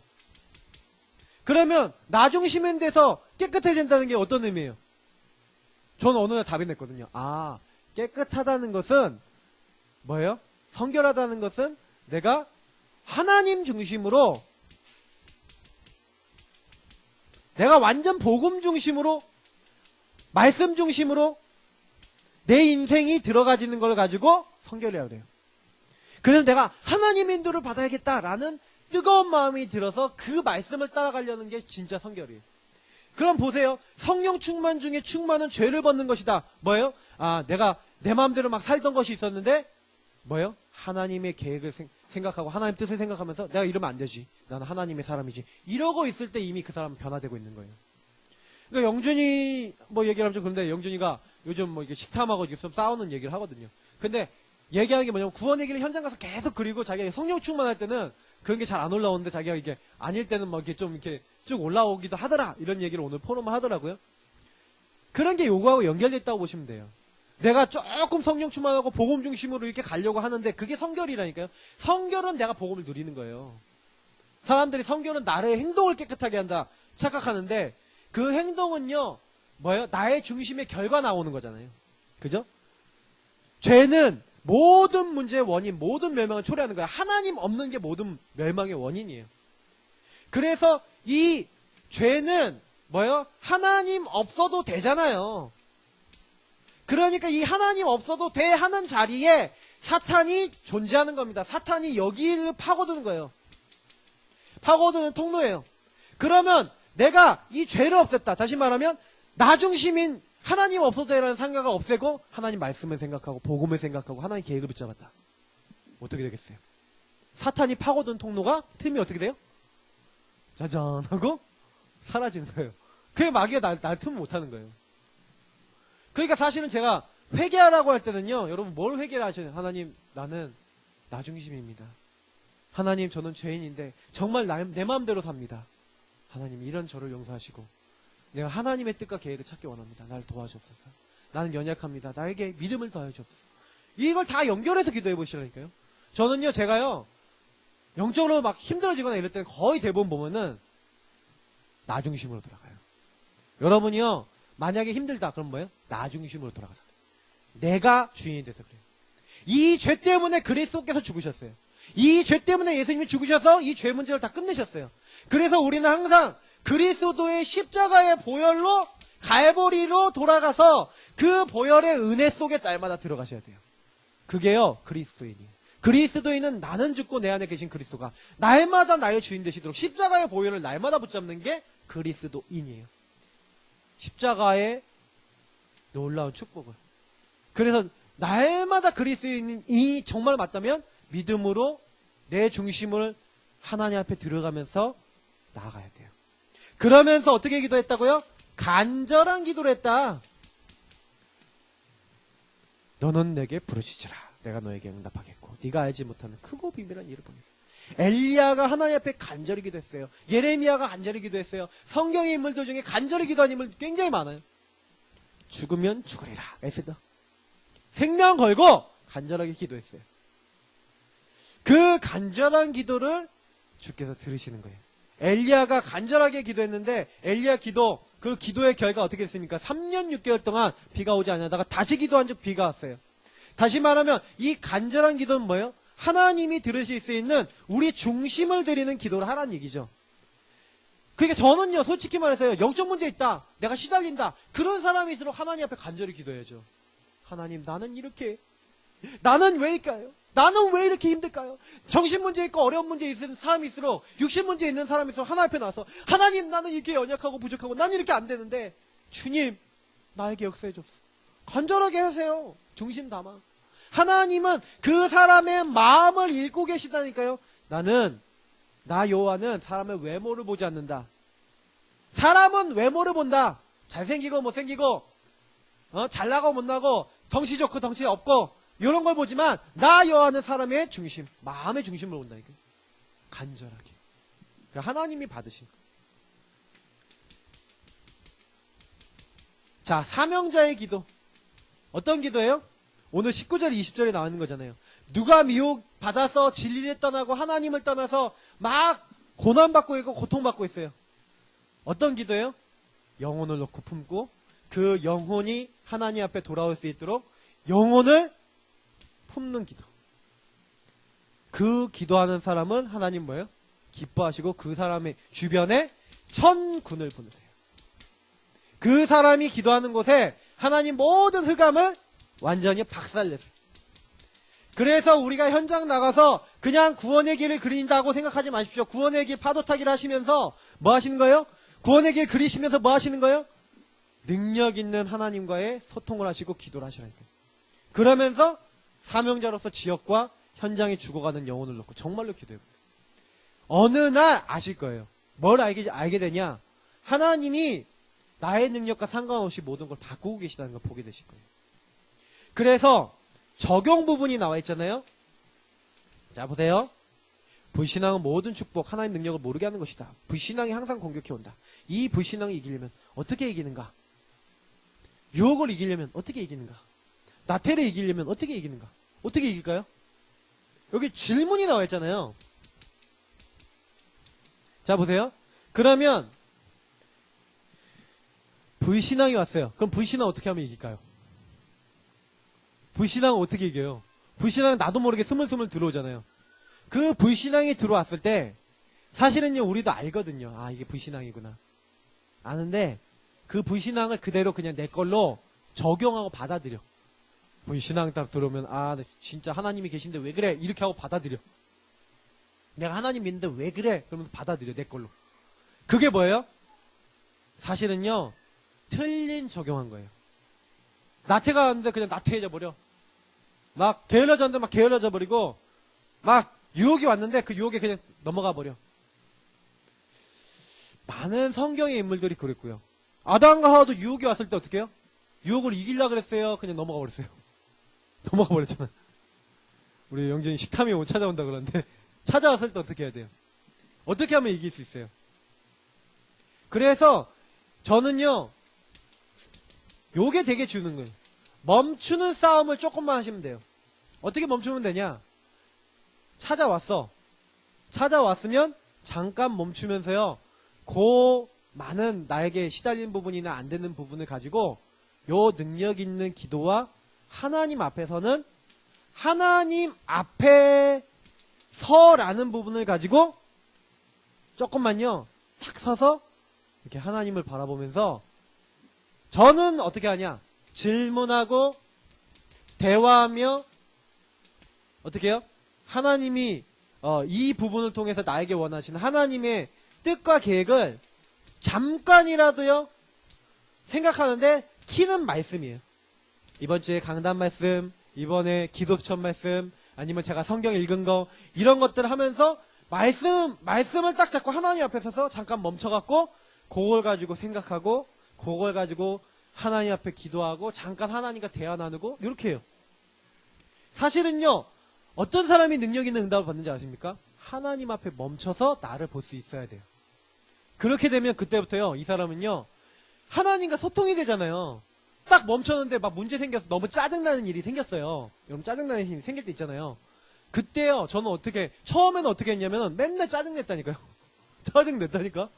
Speaker 2: 그러면 나 중심인 데서 깨끗해진다는 게 어떤 의미예요? 저는 어느 날 답이 냈거든요. 아, 깨끗하다는 것은 뭐예요? 성결하다는 것은 내가 하나님 중심으로, 내가 완전 복음 중심으로, 말씀 중심으로 내 인생이 들어가지는 걸 가지고 성결이라고 그래요. 그래서 내가 하나님의 인도를 받아야겠다라는 뜨거운 마음이 들어서 그 말씀을 따라가려는 게 진짜 성결이에요. 그럼 보세요. 성령 충만 중에 충만은 죄를 벗는 것이다. 뭐예요? 아, 내가 내 마음대로 막 살던 것이 있었는데 뭐예요? 하나님의 계획을 생각하고 하나님 뜻을 생각하면서 내가 이러면 안 되지. 나는 하나님의 사람이지. 이러고 있을 때 이미 그 사람은 변화되고 있는 거예요. 그러니까 영준이 뭐 얘기를 하면 좀 그런데, 영준이가 요즘 뭐 이게 식탐하고 지금 싸우는 얘기를 하거든요. 근데 얘기하는 게 뭐냐면 구원 얘기를 현장 가서 계속 그리고 자기가 성령 충만할 때는 그런 게 잘 안 올라오는데 자기가 이게 아닐 때는 막 이렇게 좀 이렇게 쭉 올라오기도 하더라. 이런 얘기를 오늘 포럼을 하더라고요. 그런 게 요거하고 연결됐다고 보시면 돼요. 내가 조금 성령 충만하고 복음 중심으로 이렇게 가려고 하는데 그게 성결이라니까요. 성결은 내가 복음을 누리는 거예요. 사람들이 성결은 나의 행동을 깨끗하게 한다 착각하는데 그 행동은요. 뭐예요? 나의 중심의 결과 나오는 거잖아요. 그죠? 죄는 모든 문제의 원인, 모든 멸망을 초래하는 거야. 하나님 없는 게 모든 멸망의 원인이에요. 그래서 이 죄는 뭐예요? 하나님 없어도 되잖아요. 그러니까 이 하나님 없어도 돼 하는 자리에 사탄이 존재하는 겁니다. 사탄이 여기를 파고드는 거예요. 파고드는 통로예요. 그러면 내가 이 죄를 없앴다. 다시 말하면 나 중심인 하나님 없어도 되라는 생각을 없애고 하나님 말씀을 생각하고 복음을 생각하고 하나님 계획을 붙잡았다. 어떻게 되겠어요? 사탄이 파고든 통로가 틈이 어떻게 돼요? 짜잔 하고 사라지는 거예요. 그게 마귀가 날 틈을 못하는 거예요. 그러니까 사실은 제가 회개하라고 할 때는요. 여러분 뭘 회개를 하셔야 돼요? 하나님 나는 나 중심입니다. 하나님 저는 죄인인데 정말 내 마음대로 삽니다. 하나님 이런 저를 용서하시고 내가 하나님의 뜻과 계획을 찾기 원합니다. 날 도와주옵소서. 나는 연약합니다. 나에게 믿음을 더해 주옵소서. 이걸 다 연결해서 기도해 보시라니까요. 저는요 제가요 영적으로 막 힘들어지거나 이럴 때는 거의 대부분 보면은 나 중심으로 돌아가요. 여러분이요 만약에 힘들다 그럼 뭐예요? 나 중심으로 돌아가서 내가 주인이 돼서 그래요. 이 죄 때문에 그리스도께서 죽으셨어요. 이 죄 때문에 예수님이 죽으셔서 이 죄 문제를 다 끝내셨어요. 그래서 우리는 항상 그리스도의 십자가의 보혈로 갈보리로 돌아가서 그 보혈의 은혜 속에 날마다 들어가셔야 돼요. 그게요 그리스도인이에요. 그리스도인은 나는 죽고 내 안에 계신 그리스도가 날마다 나의 주인 되시도록 십자가의 보혈을 날마다 붙잡는 게 그리스도인이에요. 십자가의 놀라운 축복을. 그래서 날마다 그리스도인이 정말 맞다면 믿음으로 내 중심을 하나님 앞에 들어가면서 나아가야 돼요. 그러면서 어떻게 기도했다고요? 간절한 기도를 했다. 너는 내게 부르짖으라. 내가 너에게 응답하겠고 네가 알지 못하는 크고 비밀한 일을 보내. 엘리야가 하나님 앞에 간절히 기도했어요. 예레미야가 간절히 기도했어요. 성경의 인물들 중에 간절히 기도한 인물 굉장히 많아요. 죽으면 죽으리라. 에스더. 생명 걸고 간절하게 기도했어요. 그 간절한 기도를 주께서 들으시는 거예요. 엘리야가 간절하게 기도했는데 엘리야 기도, 그 기도의 결과 어떻게 됐습니까? 3년 6개월 동안 비가 오지 않다가 다시 기도한 적 비가 왔어요. 다시 말하면 이 간절한 기도는 뭐예요? 하나님이 들으실 수 있는 우리 중심을 드리는 기도를 하라는 얘기죠. 그러니까 저는요 솔직히 말해서요 영적 문제 있다, 내가 시달린다, 그런 사람일수록 하나님 앞에 간절히 기도해야죠. 하나님 나는 이렇게, 나는 왜일까요? 나는 왜 이렇게 힘들까요? 정신 문제 있고 어려운 문제 있는 사람일수록, 육신 문제 있는 사람일수록 하나님 앞에 나와서 하나님 나는 이렇게 연약하고 부족하고 난 이렇게 안 되는데 주님 나에게 역사해 줍소서. 간절하게 하세요. 중심 담아. 하나님은 그 사람의 마음을 읽고 계시다니까요. 나 여호와는 사람의 외모를 보지 않는다. 사람은 외모를 본다. 잘생기고 못생기고 잘나고 못나고 덩치 좋고 덩치 없고 이런 걸 보지만 나 여호와는 사람의 중심, 마음의 중심을 본다니까. 간절하게. 그러니까 하나님이 받으신 거. 자, 사명자의 기도. 어떤 기도예요? 오늘 19절, 20절에 나오는 거잖아요. 누가 미혹 받아서 진리를 떠나고 하나님을 떠나서 막 고난받고 있고 고통받고 있어요. 어떤 기도예요? 영혼을 놓고 품고 그 영혼이 하나님 앞에 돌아올 수 있도록 영혼을 품는 기도. 그 기도하는 사람은 하나님 뭐예요? 기뻐하시고 그 사람의 주변에 천군을 보내세요. 그 사람이 기도하는 곳에 하나님 모든 흑암을 완전히 박살내세요. 그래서 우리가 현장 나가서 그냥 구원의 길을 그린다고 생각하지 마십시오. 구원의 길 파도타기를 하시면서 뭐 하시는 거예요? 구원의 길 그리시면서 뭐 하시는 거예요? 능력 있는 하나님과의 소통을 하시고 기도를 하시라니까요. 그러면서 사명자로서 지역과 현장에 죽어가는 영혼을 놓고 정말로 기도해보세요. 어느 날 아실 거예요. 뭘 알게 되냐? 하나님이 나의 능력과 상관없이 모든 걸 바꾸고 계시다는 걸 보게 되실 거예요. 그래서 적용 부분이 나와 있잖아요. 자, 보세요. 불신앙은 모든 축복, 하나님 능력을 모르게 하는 것이다. 불신앙이 항상 공격해온다. 이 불신앙을 이기려면 어떻게 이기는가? 유혹을 이기려면 어떻게 이기는가? 나태를 이기려면 어떻게 이기는가? 어떻게 이길까요? 여기 질문이 나와 있잖아요. 자, 보세요. 그러면 불신앙이 왔어요. 그럼 불신앙 어떻게 하면 이길까요? 불신앙은 어떻게 이겨요? 불신앙은 나도 모르게 스물스물 들어오잖아요. 그 불신앙이 들어왔을 때 사실은요, 우리도 알거든요. 아, 이게 불신앙이구나. 아는데 그 불신앙을 그대로 그냥 내 걸로 적용하고 받아들여. 불신앙 딱 들어오면 아, 진짜 하나님이 계신데 왜 그래? 이렇게 하고 받아들여. 내가 하나님 믿는데 왜 그래? 그러면서 받아들여, 내 걸로. 그게 뭐예요? 사실은요, 틀린 적용한 거예요. 나태가 왔는데 그냥 나태해져 버려. 막 게을러졌는데 막 게을러져 버리고, 막 유혹이 왔는데 그 유혹에 그냥 넘어가 버려. 많은 성경의 인물들이 그랬고요. 아담과 하와도 유혹이 왔을 때 어떻게 해요? 유혹을 이기려고 그랬어요? 그냥 넘어가 버렸어요. 넘어가 버렸잖아. 우리 영준이 식탐이 못 찾아온다 그러는데 찾아왔을 때 어떻게 해야 돼요? 어떻게 하면 이길 수 있어요? 그래서 저는요, 요게 되게 주는 거예요. 멈추는 싸움을 조금만 하시면 돼요. 어떻게 멈추면 되냐? 찾아왔어. 찾아왔으면 잠깐 멈추면서요, 그 많은 나에게 시달린 부분이나 안 되는 부분을 가지고 요 능력 있는 기도와 하나님 앞에서는 하나님 앞에 서라는 부분을 가지고 조금만요, 탁 서서 이렇게 하나님을 바라보면서 저는 어떻게 하냐? 질문하고 대화하며 어떻게 해요? 하나님이 이 부분을 통해서 나에게 원하시는 하나님의 뜻과 계획을 잠깐이라도요 생각하는데 키는 말씀이에요. 이번 주에 강단 말씀, 이번에 기도수천 말씀, 아니면 제가 성경 읽은 거 이런 것들 하면서 말씀을 딱 잡고 하나님 앞에 서서 잠깐 멈춰갖고 그걸 가지고 생각하고 그걸 가지고 하나님 앞에 기도하고 잠깐 하나님과 대화 나누고 이렇게 해요. 사실은요, 어떤 사람이 능력 있는 응답을 받는지 아십니까? 하나님 앞에 멈춰서 나를 볼 수 있어야 돼요. 그렇게 되면 그때부터요, 이 사람은요, 하나님과 소통이 되잖아요. 딱 멈췄는데 막 문제 생겨서 너무 짜증나는 일이 생겼어요. 여러분 짜증나는 일이 생길 때 있잖아요. 그때요, 저는 처음에는 어떻게 했냐면 맨날 짜증냈다니까요. 짜증냈다니까?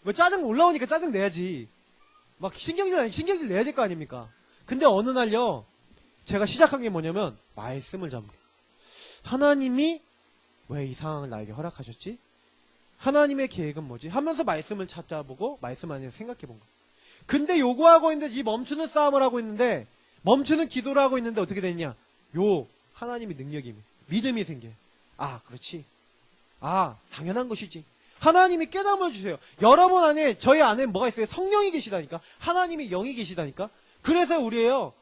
Speaker 2: 뭐 짜증 올라오니까 짜증 내야지. 막 신경질 내야 될 거 아닙니까? 근데 어느 날요, 제가 시작한 게 뭐냐면 말씀을 잡는 거예요. 하나님이 왜 이 상황을 나에게 허락하셨지? 하나님의 계획은 뭐지? 하면서 말씀을 찾아보고 말씀 안에서 생각해 본 거예요. 근데 요구하고 있는데 이 멈추는 싸움을 하고 있는데 멈추는 기도를 하고 있는데 어떻게 되냐? 하나님이 능력이 믿음이 생겨요. 아, 그렇지. 아, 당연한 것이지. 하나님이 깨달음을 주세요. 여러분 안에, 저희 안에 뭐가 있어요? 성령이 계시다니까. 하나님이 영이 계시다니까. 그래서 우리예요,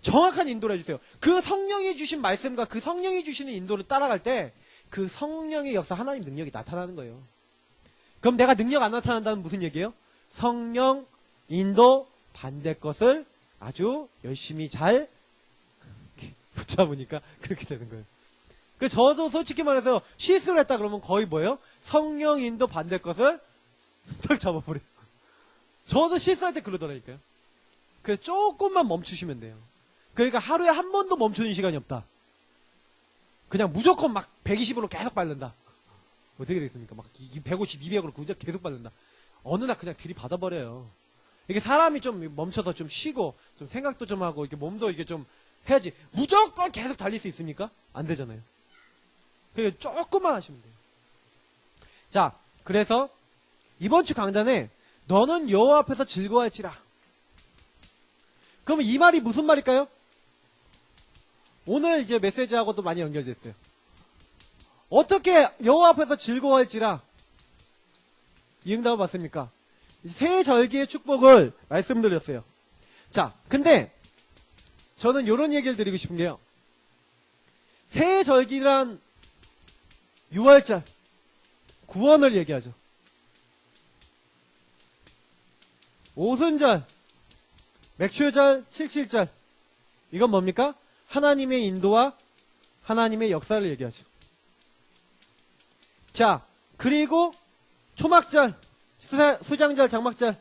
Speaker 2: 정확한 인도를 해주세요. 그 성령이 주신 말씀과 그 성령이 주시는 인도를 따라갈 때 그 성령의 역사, 하나님 능력이 나타나는 거예요. 그럼 내가 능력 안 나타난다는 무슨 얘기예요? 성령 인도 반대 것을 아주 열심히 잘 붙잡으니까 그렇게 되는 거예요. 그 저도 솔직히 말해서 실수를 했다 그러면 거의 뭐예요? 성령 인도 반대 것을 딱 잡아버려요. 저도 실수할 때 그러더라니까요. 그래서 조금만 멈추시면 돼요. 그러니까 하루에 한 번도 멈추는 시간이 없다. 그냥 무조건 막 120으로 계속 바른다. 어떻게 되겠습니까? 막 150, 200으로 계속 바른다. 어느 날 그냥 들이받아버려요. 이게 사람이 좀 멈춰서 좀 쉬고 좀 생각도 좀 하고 이렇게 몸도 이게 좀 해야지. 무조건 계속 달릴 수 있습니까? 안 되잖아요. 그러니까 조금만 하시면 돼요. 자, 그래서 이번 주 강단에 너는 여호와 앞에서 즐거워할지라. 그러면 이 말이 무슨 말일까요? 오늘 이제 메시지하고도 많이 연결됐어요. 어떻게 여호와 앞에서 즐거워할지라. 이 응답을 받습니까? 새 절기의 축복을 말씀드렸어요. 자, 근데 저는 이런 얘기를 드리고 싶은 게요. 새 절기란 6월절 구원을 얘기하죠. 오순절, 맥추절, 77절. 이건 뭡니까? 하나님의 인도와 하나님의 역사를 얘기하죠. 자, 그리고 초막절, 수장절, 장막절.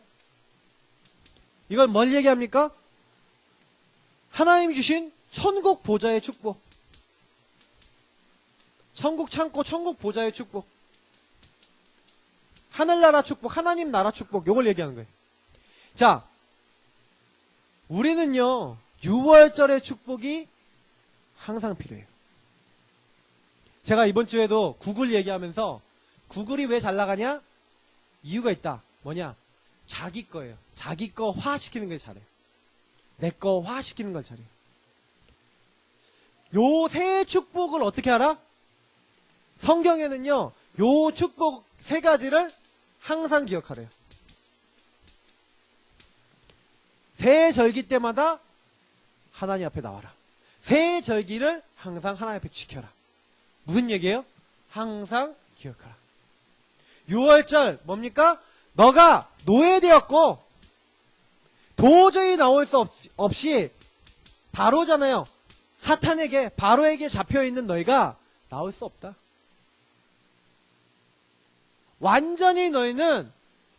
Speaker 2: 이걸 뭘 얘기합니까? 하나님이 주신 천국 보좌의 축복. 천국 창고, 천국 보좌의 축복. 하늘나라 축복, 하나님 나라 축복. 요걸 얘기하는 거예요. 자, 우리는요, 6월절의 축복이 항상 필요해요. 제가 이번 주에도 구글 얘기하면서 구글이 왜 잘 나가냐? 이유가 있다. 뭐냐? 자기 거예요. 자기 거 화시키는 걸 잘해요. 내 거 화시키는 걸 잘해요. 요 세 축복을 어떻게 알아? 성경에는요, 요 축복 세 가지를 항상 기억하래요. 새 절기 때마다 하나님 앞에 나와라. 새 절기를 항상 하나님 앞에 지켜라. 무슨 얘기예요? 항상 기억하라. 6월절 뭡니까? 너가 노예되었고 도저히 나올 수 없이 바로잖아요. 사탄에게 바로에게 잡혀있는 너희가 나올 수 없다. 완전히 너희는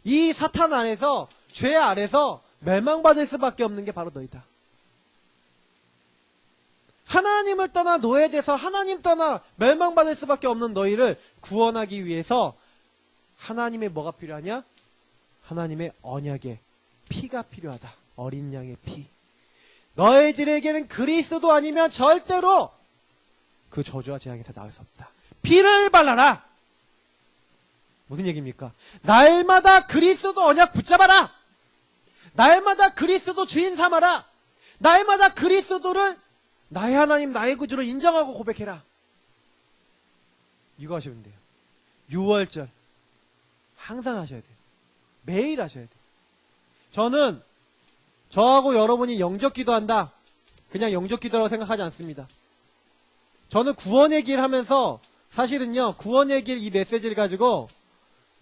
Speaker 2: 이 사탄 안에서 죄 아래서 멸망받을 수밖에 없는 게 바로 너희다. 하나님을 떠나 노예돼서 하나님 떠나 멸망받을 수밖에 없는 너희를 구원하기 위해서 하나님의 뭐가 필요하냐? 하나님의 언약의 피가 필요하다. 어린 양의 피. 너희들에게는 그리스도 아니면 절대로 그 저주와 재앙에서 나올 수 없다. 피를 발라라. 무슨 얘기입니까? 날마다 그리스도 언약 붙잡아라. 날마다 그리스도 주인 삼아라. 날마다 그리스도를 나의 하나님, 나의 구주로 인정하고 고백해라. 이거 하시면 돼요. 6월절 항상 하셔야 돼요. 매일 하셔야 돼요. 저는 저하고 여러분이 영접 기도한다. 그냥 영접 기도라고 생각하지 않습니다. 저는 구원의 길 하면서 사실은요, 구원의 길 이 메시지를 가지고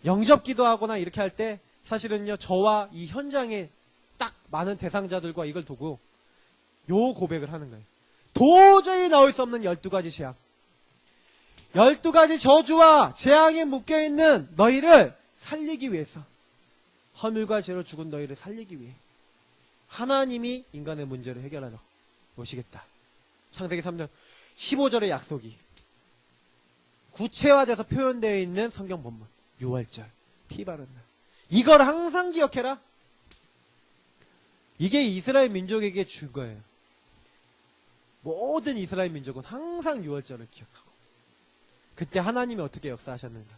Speaker 2: 영접 기도하거나 이렇게 할 때 사실은요, 저와 이 현장에 딱 많은 대상자들과 이걸 두고 요 고백을 하는 거예요. 도저히 나올 수 없는 12가지 재앙. 12가지 저주와 재앙에 묶여있는 너희를 살리기 위해서, 허물과 죄로 죽은 너희를 살리기 위해 하나님이 인간의 문제를 해결하러 오시겠다. 창세기 3장 15절의 약속이 구체화돼서 표현되어 있는 성경 본문. 6월절 피 바른 날. 이걸 항상 기억해라. 이게 이스라엘 민족에게 준 거예요. 모든 이스라엘 민족은 항상 6월절을 기억하고, 그때 하나님이 어떻게 역사하셨는가.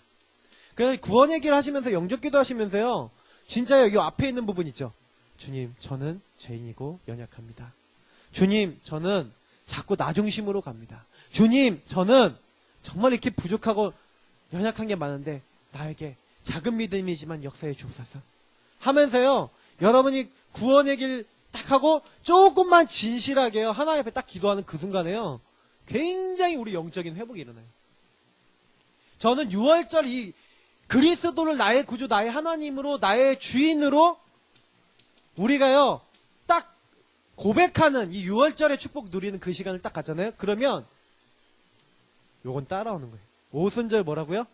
Speaker 2: 그래서 구원 얘기를 하시면서 영접 기도 하시면서요, 진짜 여기 앞에 있는 부분 있죠. 주님, 저는 죄인이고 연약합니다. 주님, 저는 자꾸 나 중심으로 갑니다. 주님, 저는 정말 이렇게 부족하고 연약한 게 많은데 나에게 작은 믿음이지만 역사해 주옵소서 하면서요, 여러분이 구원의 길 딱 하고 조금만 진실하게요, 하나님 앞에 딱 기도하는 그 순간에요, 굉장히 우리 영적인 회복이 일어나요. 저는 6월절 이 그리스도를 나의 구주, 나의 하나님으로, 나의 주인으로 우리가요, 딱 고백하는 이 6월절의 축복 누리는 그 시간을 딱 갖잖아요. 그러면 요건 따라오는 거예요. 오순절 뭐라고요?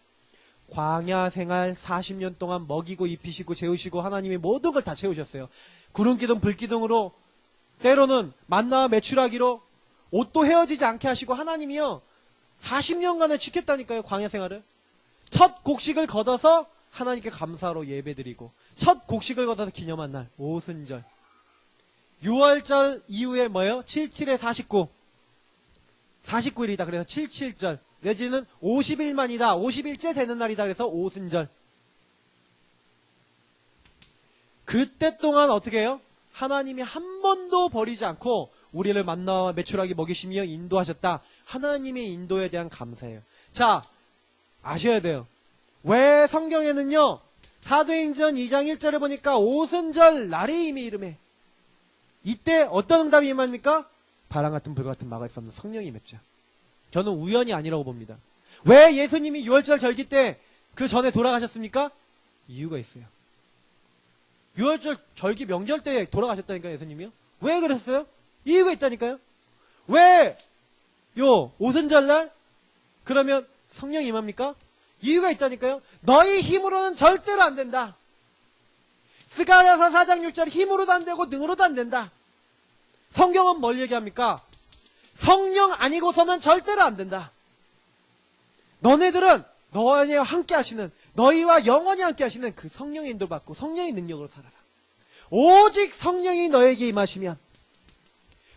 Speaker 2: 광야 생활 40년 동안 먹이고 입히시고 재우시고 하나님이 모든 걸 다 채우셨어요. 구름기둥 불기둥으로, 때로는 만나와 메추라기로, 옷도 헤어지지 않게 하시고 하나님이요 40년간을 지켰다니까요. 광야 생활을. 첫 곡식을 걷어서 하나님께 감사로 예배드리고, 첫 곡식을 걷어서 기념한 날 오순절. 6월절 이후에 뭐예요? 77에 49. 49일이다. 그래서 77절. 내지는 50일만이다. 50일째 되는 날이다. 그래서 오순절. 그때 동안 어떻게 해요? 하나님이 한 번도 버리지 않고 우리를 만나와 메추라기 먹이시며 인도하셨다. 하나님의 인도에 대한 감사예요. 자, 아셔야 돼요. 왜 성경에는요, 사도행전 2장 1절에 보니까 오순절 날이 이미 이름에, 이때 어떤 응답이 임합니까? 바람 같은 불 같은 막을 수 없는 성령이 맺죠. 저는 우연이 아니라고 봅니다. 왜 예수님이 6월절 절기 때 그 전에 돌아가셨습니까? 이유가 있어요. 유월절 절기 명절 때 돌아가셨다니까요, 예수님이요. 왜 그러셨어요? 이유가 있다니까요. 왜 요 오순절날 그러면 성령 임합니까? 이유가 있다니까요. 너희 힘으로는 절대로 안 된다. 스가랴서 4장 6절 힘으로도 안 되고 능으로도 안 된다. 성경은 뭘 얘기합니까? 성령 아니고서는 절대로 안 된다. 너네들은 너희와 함께 하시는, 너희와 영원히 함께 하시는 그 성령의 인도 받고 성령의 능력으로 살아라. 오직 성령이 너에게 임하시면.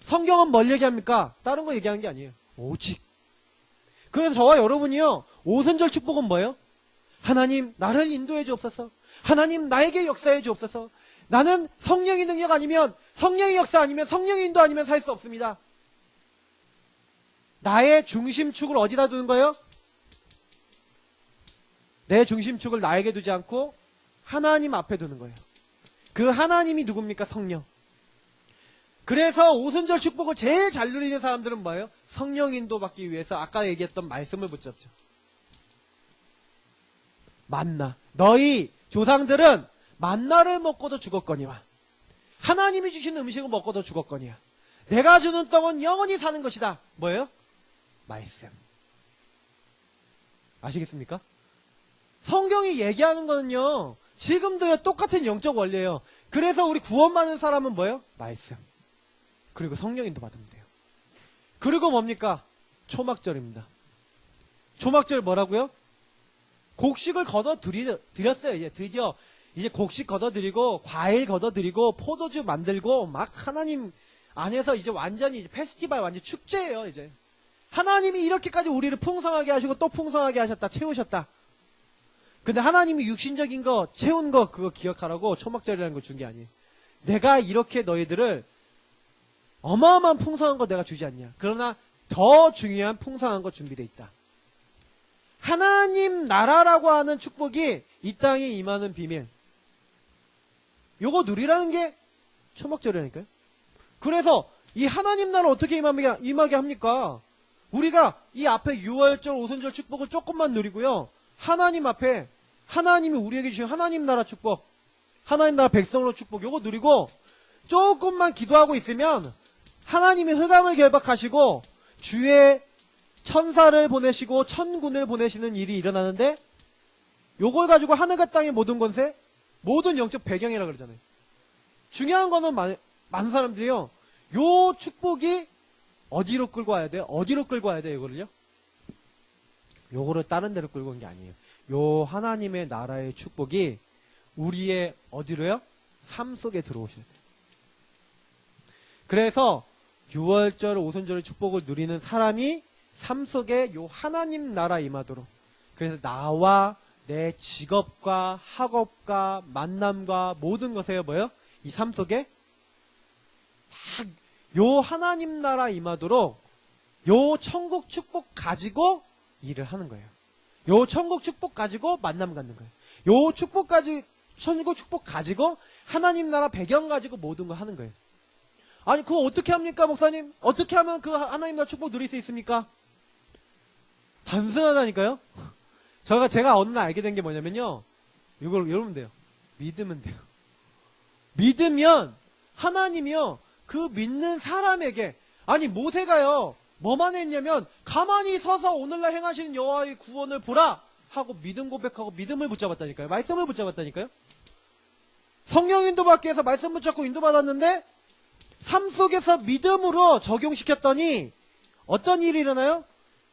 Speaker 2: 성경은 뭘 얘기합니까? 다른 거 얘기하는 게 아니에요. 오직. 그래서 저와 여러분이요, 오순절 축복은 뭐예요? 하나님 나를 인도해 주옵소서. 하나님 나에게 역사해 주옵소서. 나는 성령의 능력 아니면, 성령의 역사 아니면, 성령의 인도 아니면 살 수 없습니다. 나의 중심축을 어디다 두는 거예요? 내 중심축을 나에게 두지 않고 하나님 앞에 두는 거예요. 그 하나님이 누굽니까? 성령. 그래서 오순절 축복을 제일 잘 누리는 사람들은 뭐예요? 성령 인도 받기 위해서 아까 얘기했던 말씀을 붙잡죠. 만나. 너희 조상들은 만나를 먹고도 죽었거니와 하나님이 주신 음식을 먹고도 죽었거니와 내가 주는 떡은 영원히 사는 것이다. 뭐예요? 말씀. 아시겠습니까? 성경이 얘기하는 거는요, 지금도 똑같은 영적 원리예요. 그래서 우리 구원받는 사람은 뭐예요? 말씀. 그리고 성령 인도 받으면 돼요. 그리고 뭡니까? 초막절입니다. 초막절 뭐라고요? 곡식을 걷어 드렸어요. 이제 드디어 이제 곡식 걷어 드리고 과일 걷어 드리고 포도주 만들고 막 하나님 안에서 이제 완전히 이제 페스티벌, 완전 축제예요. 이제 하나님이 이렇게까지 우리를 풍성하게 하시고 또 풍성하게 하셨다, 채우셨다. 근데 하나님이 육신적인 거 채운 거 그거 기억하라고 초막절이라는 걸 준 게 아니에요. 내가 이렇게 너희들을 어마어마한 풍성한 거 내가 주지 않냐. 그러나 더 중요한 풍성한 거 준비되어 있다. 하나님 나라라고 하는 축복이 이 땅에 임하는 비밀. 요거 누리라는 게 초막절이라니까요. 그래서 이 하나님 나라 어떻게 임하게 합니까? 우리가 이 앞에 유월절, 오순절 축복을 조금만 누리고요. 하나님 앞에 하나님이 우리에게 주신 하나님 나라 축복, 하나님 나라 백성으로 축복 요거 누리고 조금만 기도하고 있으면 하나님이 흑암을 결박하시고 주의 천사를 보내시고 천군을 보내시는 일이 일어나는데 요걸 가지고 하늘과 땅의 모든 권세, 모든 영적 배경이라 그러잖아요. 중요한 거는 많은 사람들이요. 요 축복이 어디로 끌고 와야 돼요? 어디로 끌고 와야 돼요? 이거를요? 요거를 다른 데로 끌고 온 게 아니에요. 요 하나님의 나라의 축복이 우리의 어디로요? 삶 속에 들어오셔야 돼요. 그래서 6월절, 오순절의 축복을 누리는 사람이 삶 속에 요 하나님 나라 임하도록. 그래서 나와 내 직업과 학업과 만남과 모든 것에 뭐예요? 이 삶 속에 딱 요 하나님 나라 임하도록 요 천국 축복 가지고 일을 하는 거예요. 요 천국 축복 가지고 만남 갖는 거예요. 요 천국 축복 가지고 하나님 나라 배경 가지고 모든 거 하는 거예요. 아니, 그거 어떻게 합니까, 목사님? 어떻게 하면 그 하나님 나라 축복 누릴 수 있습니까? 단순하다니까요? 제가 어느 날 알게 된 게 뭐냐면요. 이걸 외우면 돼요. 믿으면 돼요. 믿으면 하나님이요. 그 믿는 사람에게, 아니, 모세가요. 뭐만 했냐면 가만히 서서 오늘날 행하시는 여호와의 구원을 보라 하고 믿음 고백하고 믿음을 붙잡았다니까요. 말씀을 붙잡았다니까요. 성령 인도받기 위해서 말씀 붙잡고 인도받았는데 삶 속에서 믿음으로 적용시켰더니 어떤 일이 일어나요?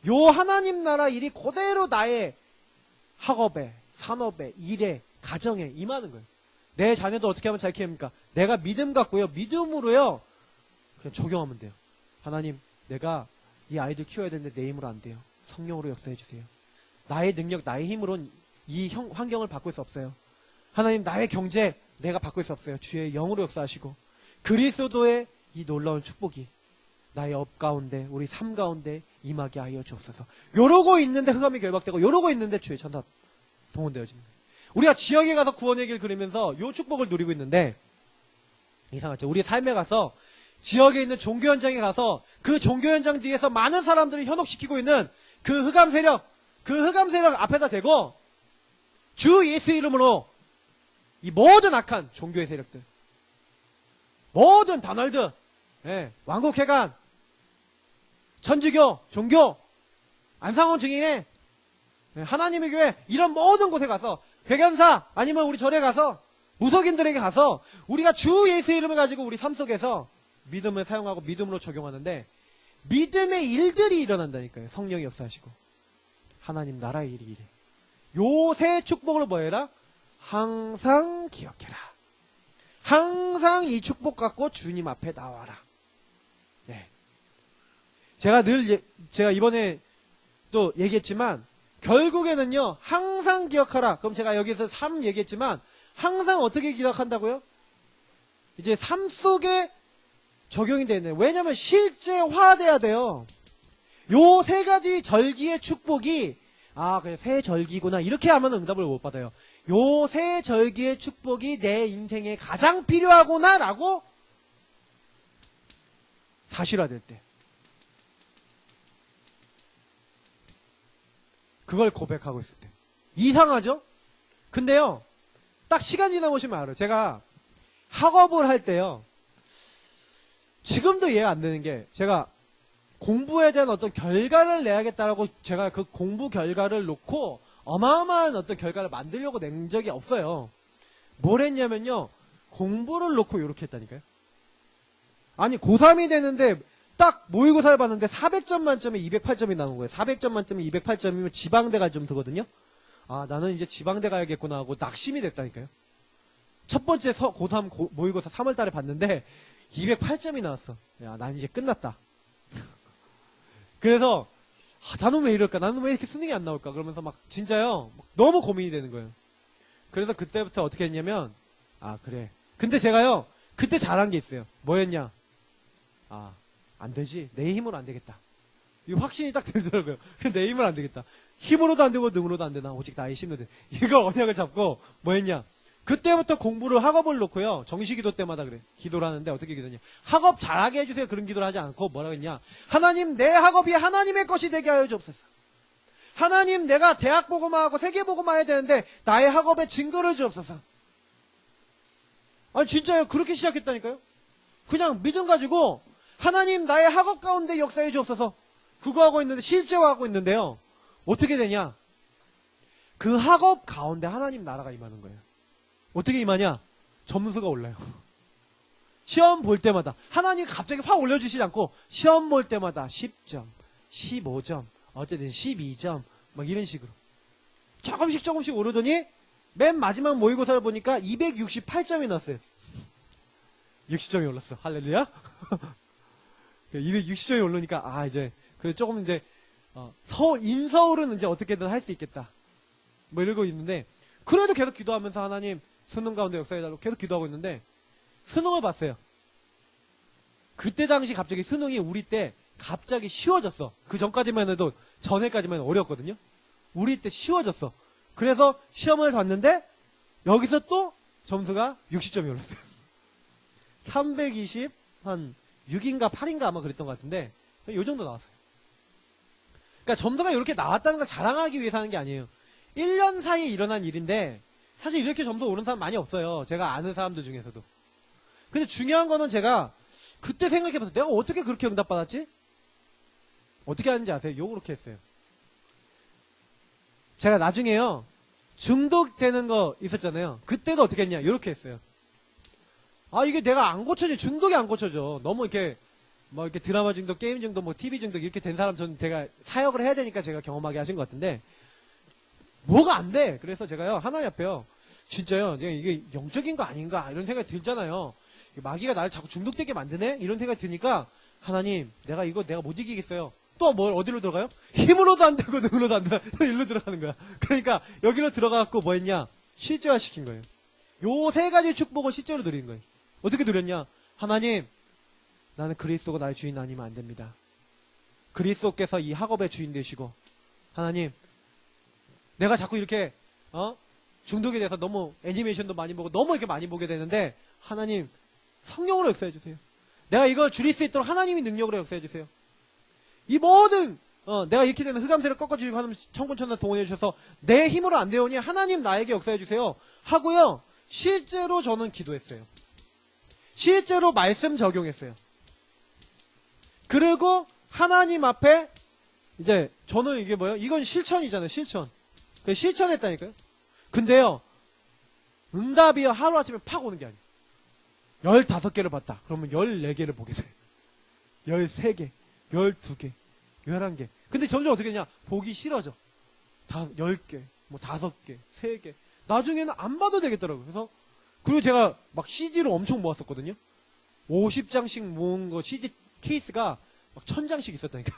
Speaker 2: 요 하나님 나라 일이 그대로 나의 학업에, 산업에, 일에, 가정에 임하는 거예요. 내 자녀도 어떻게 하면 잘 키웁니까? 내가 믿음 갖고요. 믿음으로요. 그냥 적용하면 돼요. 하나님, 내가 이 아이들 키워야 되는데 내 힘으로 안 돼요. 성령으로 역사해 주세요. 나의 능력, 나의 힘으로는 이 환경을 바꿀 수 없어요. 하나님, 나의 경제 내가 바꿀 수 없어요. 주의 영으로 역사하시고 그리스도의 이 놀라운 축복이 나의 업 가운데, 우리 삶 가운데 임하게 하여 주옵소서. 요러고 있는데 흑암이 결박되고 요러고 있는데 주의 천사 동원되어지는 거예요. 우리가 지역에 가서 구원의 길 그리면서 요 축복을 누리고 있는데 이상하죠. 우리 삶에 가서 지역에 있는 종교 현장에 가서 그 종교 현장 뒤에서 많은 사람들을 현혹시키고 있는 그 흑암 세력 앞에다 대고 주 예수 이름으로 이 모든 악한 종교의 세력들, 모든 다널드, 왕국회관, 천주교, 종교, 안상원 증인회, 하나님의 교회, 이런 모든 곳에 가서, 회견사, 아니면 우리 절에 가서, 무속인들에게 가서, 우리가 주 예수의 이름을 가지고 우리 삶 속에서 믿음을 사용하고 믿음으로 적용하는데, 믿음의 일들이 일어난다니까요. 성령이 역사하시고. 하나님 나라의 일이 이래. 요 세 축복을 뭐 해라? 항상 기억해라. 항상 이 축복 갖고 주님 앞에 나와라. 예. 제가 이번에 또 얘기했지만, 결국에는요, 항상 기억하라. 그럼 제가 여기서 삶 얘기했지만, 항상 어떻게 기억한다고요? 이제 삶 속에 적용이 되는. 왜냐면 실제화돼야 돼요. 요 세 가지 절기의 축복이, 그냥 새 절기구나. 이렇게 하면 응답을 못 받아요. 요 세 절기의 축복이 내 인생에 가장 필요하구나. 라고 사실화될 때. 그걸 고백하고 있을 때. 이상하죠? 근데요, 딱 시간 지나보시면 알아요. 제가 학업을 할 때요, 지금도 이해가 안 되는 게, 제가 공부에 대한 어떤 결과를 내야겠다라고 제가 그 공부 결과를 놓고 어마어마한 어떤 결과를 만들려고 낸 적이 없어요. 뭘 했냐면요, 공부를 놓고 이렇게 했다니까요. 아니, 고3이 되는데 딱 모의고사를 봤는데 400점 만점에 208점이 나온 거예요. 400점 만점에 208점이면 지방대 갈 좀 되거든요. 나는 이제 지방대 가야겠구나 하고 낙심이 됐다니까요. 첫 번째 고3 모의고사 3월 달에 봤는데 208점이 나왔어. 야, 난 이제 끝났다. 그래서 나는 왜 이럴까? 나는 왜 이렇게 수능이 안 나올까? 그러면서 막 진짜요. 너무 고민이 되는 거예요. 그래서 그때부터 어떻게 했냐면, 그래. 근데 제가요, 그때 잘한 게 있어요. 뭐였냐? 안 되지. 내 힘으로 안 되겠다. 이 확신이 딱 들더라고요. 내 힘으로 안 되겠다. 힘으로도 안 되고 능으로도 안 되나. 오직 나의 힘으로 돼. 이걸 언약을 잡고 뭐 했냐? 그때부터 공부를 학업을 놓고요. 정시기도 때마다 그래. 기도를 하는데 어떻게 기도냐? 학업 잘하게 해주세요. 그런 기도를 하지 않고 뭐라고 했냐? 하나님, 내 학업이 하나님의 것이 되게 하여 주옵소서. 하나님, 내가 대학 보고만 하고 세계 보고만 해야 되는데 나의 학업에 증거를 주옵소서. 진짜요. 그렇게 시작했다니까요. 그냥 믿음 가지고 하나님, 나의 학업 가운데 역사해 주옵소서. 그거 하고 있는데, 실제화하고 있는데요. 어떻게 되냐? 그 학업 가운데 하나님 나라가 임하는 거예요. 어떻게 임하냐? 점수가 올라요. 시험 볼 때마다 하나님 갑자기 확 올려주시지 않고 시험 볼 때마다 10점, 15점, 어쨌든 12점 막 이런 식으로 조금씩 오르더니 맨 마지막 모의고사를 보니까 268점이 나왔어요. 60점이 올랐어. 할렐루야. 260점이 오르니까 이제 그래 조금 이제 인서울은 이제 어떻게든 할 수 있겠다. 뭐 이러고 있는데, 그래도 계속 기도하면서 하나님 수능 가운데 역사해달라고 계속 기도하고 있는데, 수능을 봤어요. 그때 당시 갑자기 수능이 우리 때 갑자기 쉬워졌어. 그 전까지만 해도, 전에까지만 해도 어려웠거든요. 우리 때 쉬워졌어. 그래서 시험을 봤는데 여기서 또 점수가 60점이 올랐어요. 320, 한 6인가 8인가 아마 그랬던 것 같은데 요 정도 나왔어요. 그러니까 점수가 이렇게 나왔다는 걸 자랑하기 위해서 하는 게 아니에요. 1년 사이에 일어난 일인데 사실 이렇게 점수 오른 사람 많이 없어요. 제가 아는 사람들 중에서도. 근데 중요한 거는 제가 그때 생각해봐서 내가 어떻게 그렇게 응답받았지? 어떻게 하는지 아세요? 요렇게 했어요. 제가 나중에요, 중독되는 거 있었잖아요. 그때도 어떻게 했냐? 요렇게 했어요. 이게 내가 안 고쳐져. 중독이 안 고쳐져. 너무 이렇게 뭐 이렇게 드라마 중독, 게임 중독, 뭐 TV 중독 이렇게 된 사람 저는 제가 사역을 해야 되니까 제가 경험하게 하신 것 같은데 뭐가 안 돼. 그래서 제가요, 하나님 앞에요, 진짜요, 이게 영적인 거 아닌가 이런 생각이 들잖아요. 마귀가 나를 자꾸 중독되게 만드네 이런 생각이 드니까 하나님, 내가 못 이기겠어요. 또 뭘 어디로 들어가요? 힘으로도 안 되고 능으로도 안 되고 일로 들어가는 거야. 그러니까 여기로 들어가갖고 뭐 했냐? 실제화 시킨 거예요. 요 세 가지 축복을 실제로 누린 거예요. 어떻게 누렸냐? 하나님, 나는 그리스도가 나의 주인 아니면 안 됩니다. 그리스도께서 이 학업의 주인 되시고, 하나님, 내가 자꾸 이렇게 중독이 돼서 너무 애니메이션도 많이 보고 너무 이렇게 많이 보게 되는데, 하나님 성령으로 역사해 주세요. 내가 이걸 줄일 수 있도록 하나님이 능력으로 역사해 주세요. 이 모든 내가 이렇게 되는 흑암세를 꺾어주시고 하나님 천군천사 동원해 주셔서 내 힘으로 안 되오니 하나님 나에게 역사해 주세요 하고요, 실제로 저는 기도했어요. 실제로 말씀 적용했어요. 그리고 하나님 앞에 이제 저는 이게 뭐예요? 이건 실천이잖아요. 실천. 그 실천했다니까요. 근데요. 응답이 하루아침에 팍 오는 게 아니에요. 15개를 봤다. 그러면 14개를 보게 돼요. 13개, 12개, 11개. 근데 점점 어떻게 되냐? 보기 싫어져. 10개, 뭐 5개, 3개. 나중에는 안 봐도 되겠더라고요. 그래서, 그리고 제가 막 CD를 엄청 모았었거든요. 50장씩 모은 거 CD 케이스가 막 1000장씩 있었다니까.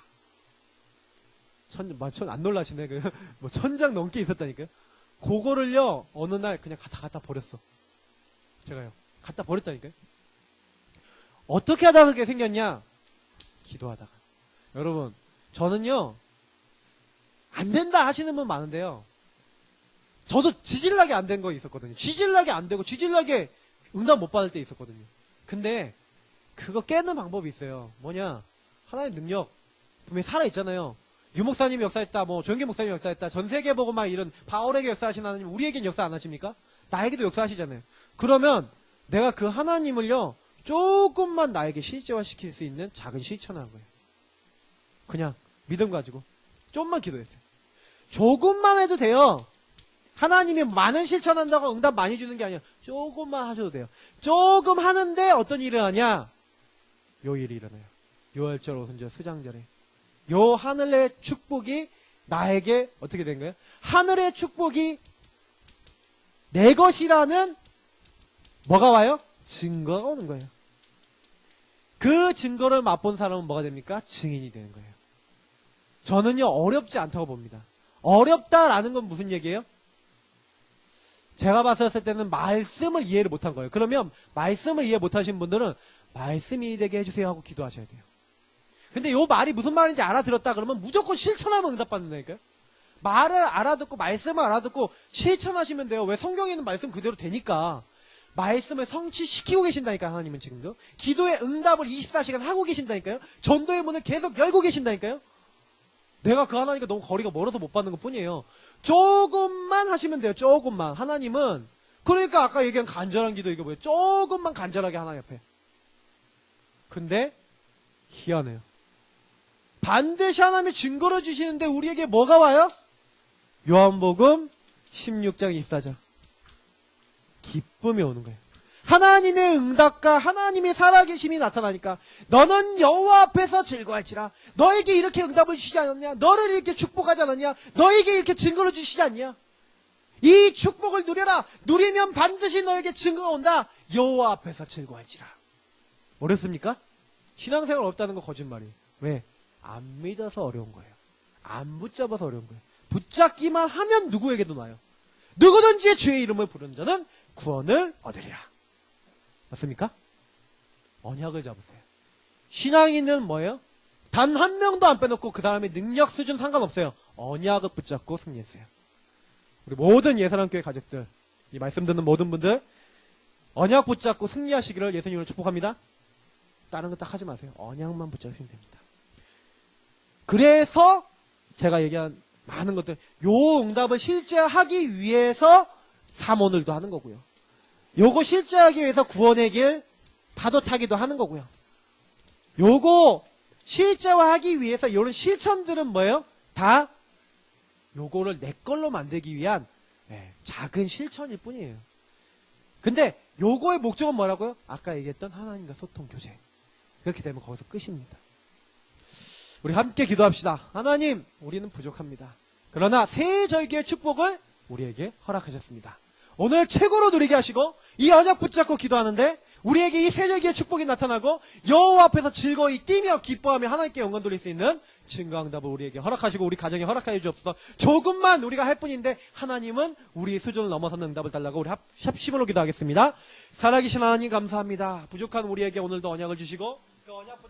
Speaker 2: 안 놀라시네. 뭐 1000장 넘게 있었다니까요. 그거를요, 어느 날 그냥 갖다 버렸어. 제가요. 갖다 버렸다니까요. 어떻게 하다가 그게 생겼냐? 기도하다가. 여러분, 저는요, 안 된다 하시는 분 많은데요. 저도 지질나게 안 된 거 있었거든요. 지질나게 안 되고, 지질나게 응답 못 받을 때 있었거든요. 근데, 그거 깨는 방법이 있어요. 뭐냐? 하나의 능력, 분명히 살아있잖아요. 유목사님이 역사했다, 뭐, 조영기 목사님이 역사했다, 전 세계 보고 막 이런, 바울에게 역사하신 하나님, 우리에겐 역사 안 하십니까? 나에게도 역사하시잖아요. 그러면, 내가 그 하나님을요, 조금만 나에게 실제화시킬 수 있는 작은 실천을 한 거예요. 그냥, 믿음 가지고, 좀만 기도했어요. 조금만 해도 돼요. 하나님이 많은 실천한다고 응답 많이 주는 게 아니라, 조금만 하셔도 돼요. 조금 하는데 어떤 일을 하냐? 요 일이 일어나요. 유월절, 오순절, 수장절에. 요 하늘의 축복이 나에게 어떻게 된 거예요? 하늘의 축복이 내 것이라는 뭐가 와요? 증거가 오는 거예요. 그 증거를 맛본 사람은 뭐가 됩니까? 증인이 되는 거예요. 저는요, 어렵지 않다고 봅니다. 어렵다라는 건 무슨 얘기예요? 제가 봤을 때는 말씀을 이해를 못한 거예요. 그러면 말씀을 이해 못하신 분들은 말씀이 되게 해주세요 하고 기도하셔야 돼요. 근데 요 말이 무슨 말인지 알아들었다 그러면 무조건 실천하면 응답받는다니까요. 말을 알아듣고 말씀을 알아듣고 실천하시면 돼요. 왜? 성경에 있는 말씀 그대로 되니까. 말씀을 성취시키고 계신다니까요. 하나님은 지금도. 기도의 응답을 24시간 하고 계신다니까요. 전도의 문을 계속 열고 계신다니까요. 내가 그 하나님과 너무 거리가 멀어서 못 받는 것 뿐이에요. 조금만 하시면 돼요. 조금만. 하나님은 그러니까 아까 얘기한 간절한 기도 이게 뭐예요? 조금만 간절하게 하나님 앞에. 근데 희한해요. 반드시 하나님이 증거를 주시는데 우리에게 뭐가 와요? 요한복음 16장 24절. 기쁨이 오는 거예요. 하나님의 응답과 하나님의 살아계심이 나타나니까 너는 여호와 앞에서 즐거워할지라. 너에게 이렇게 응답을 주시지 않았냐? 너를 이렇게 축복하지 않았냐? 너에게 이렇게 증거를 주시지 않냐? 이 축복을 누려라. 누리면 반드시 너에게 증거가 온다. 여호와 앞에서 즐거워할지라. 어렵습니까? 신앙생활 어렵다는 거 거짓말이에요. 왜? 안 믿어서 어려운 거예요. 안 붙잡아서 어려운 거예요. 붙잡기만 하면 누구에게도 나요. 누구든지 주의 이름을 부르는 자는 구원을 얻으리라. 맞습니까? 언약을 잡으세요. 신앙인은 뭐예요? 단 한 명도 안 빼놓고 그 사람의 능력 수준 상관없어요. 언약을 붙잡고 승리했어요. 우리 모든 예사랑교회 가족들, 이 말씀 듣는 모든 분들 언약 붙잡고 승리하시기를 예수님으로 축복합니다. 다른 거 딱 하지 마세요. 언약만 붙잡으시면 됩니다. 그래서 제가 얘기한 많은 것들, 요 응답을 실제하기 위해서 사모늘도 하는 거고요. 요거 실제하기 위해서 구원의 길 파도 타기도 하는 거고요. 요거 실제화하기 위해서 이런 실천들은 뭐예요? 다 요거를 내 걸로 만들기 위한 작은 실천일 뿐이에요. 근데 요거의 목적은 뭐라고요? 아까 얘기했던 하나님과 소통 교제. 그렇게 되면 거기서 끝입니다. 우리 함께 기도합시다. 하나님, 우리는 부족합니다. 그러나 새 절기의 축복을 우리에게 허락하셨습니다. 오늘 최고로 누리게 하시고 이 언약 붙잡고 기도하는데 우리에게 이 새 절기의 축복이 나타나고 여호와 앞에서 즐거이 뛰며 기뻐하며 하나님께 영광 돌릴 수 있는 증거응답을 우리에게 허락하시고 우리 가정에 허락하여 주옵소서. 조금만 우리가 할 뿐인데 하나님은 우리의 수준을 넘어서는 응답을 달라고 우리 합심으로 기도하겠습니다. 살아계신 하나님 감사합니다. 부족한 우리에게 오늘도 언약을 주시고 그 언약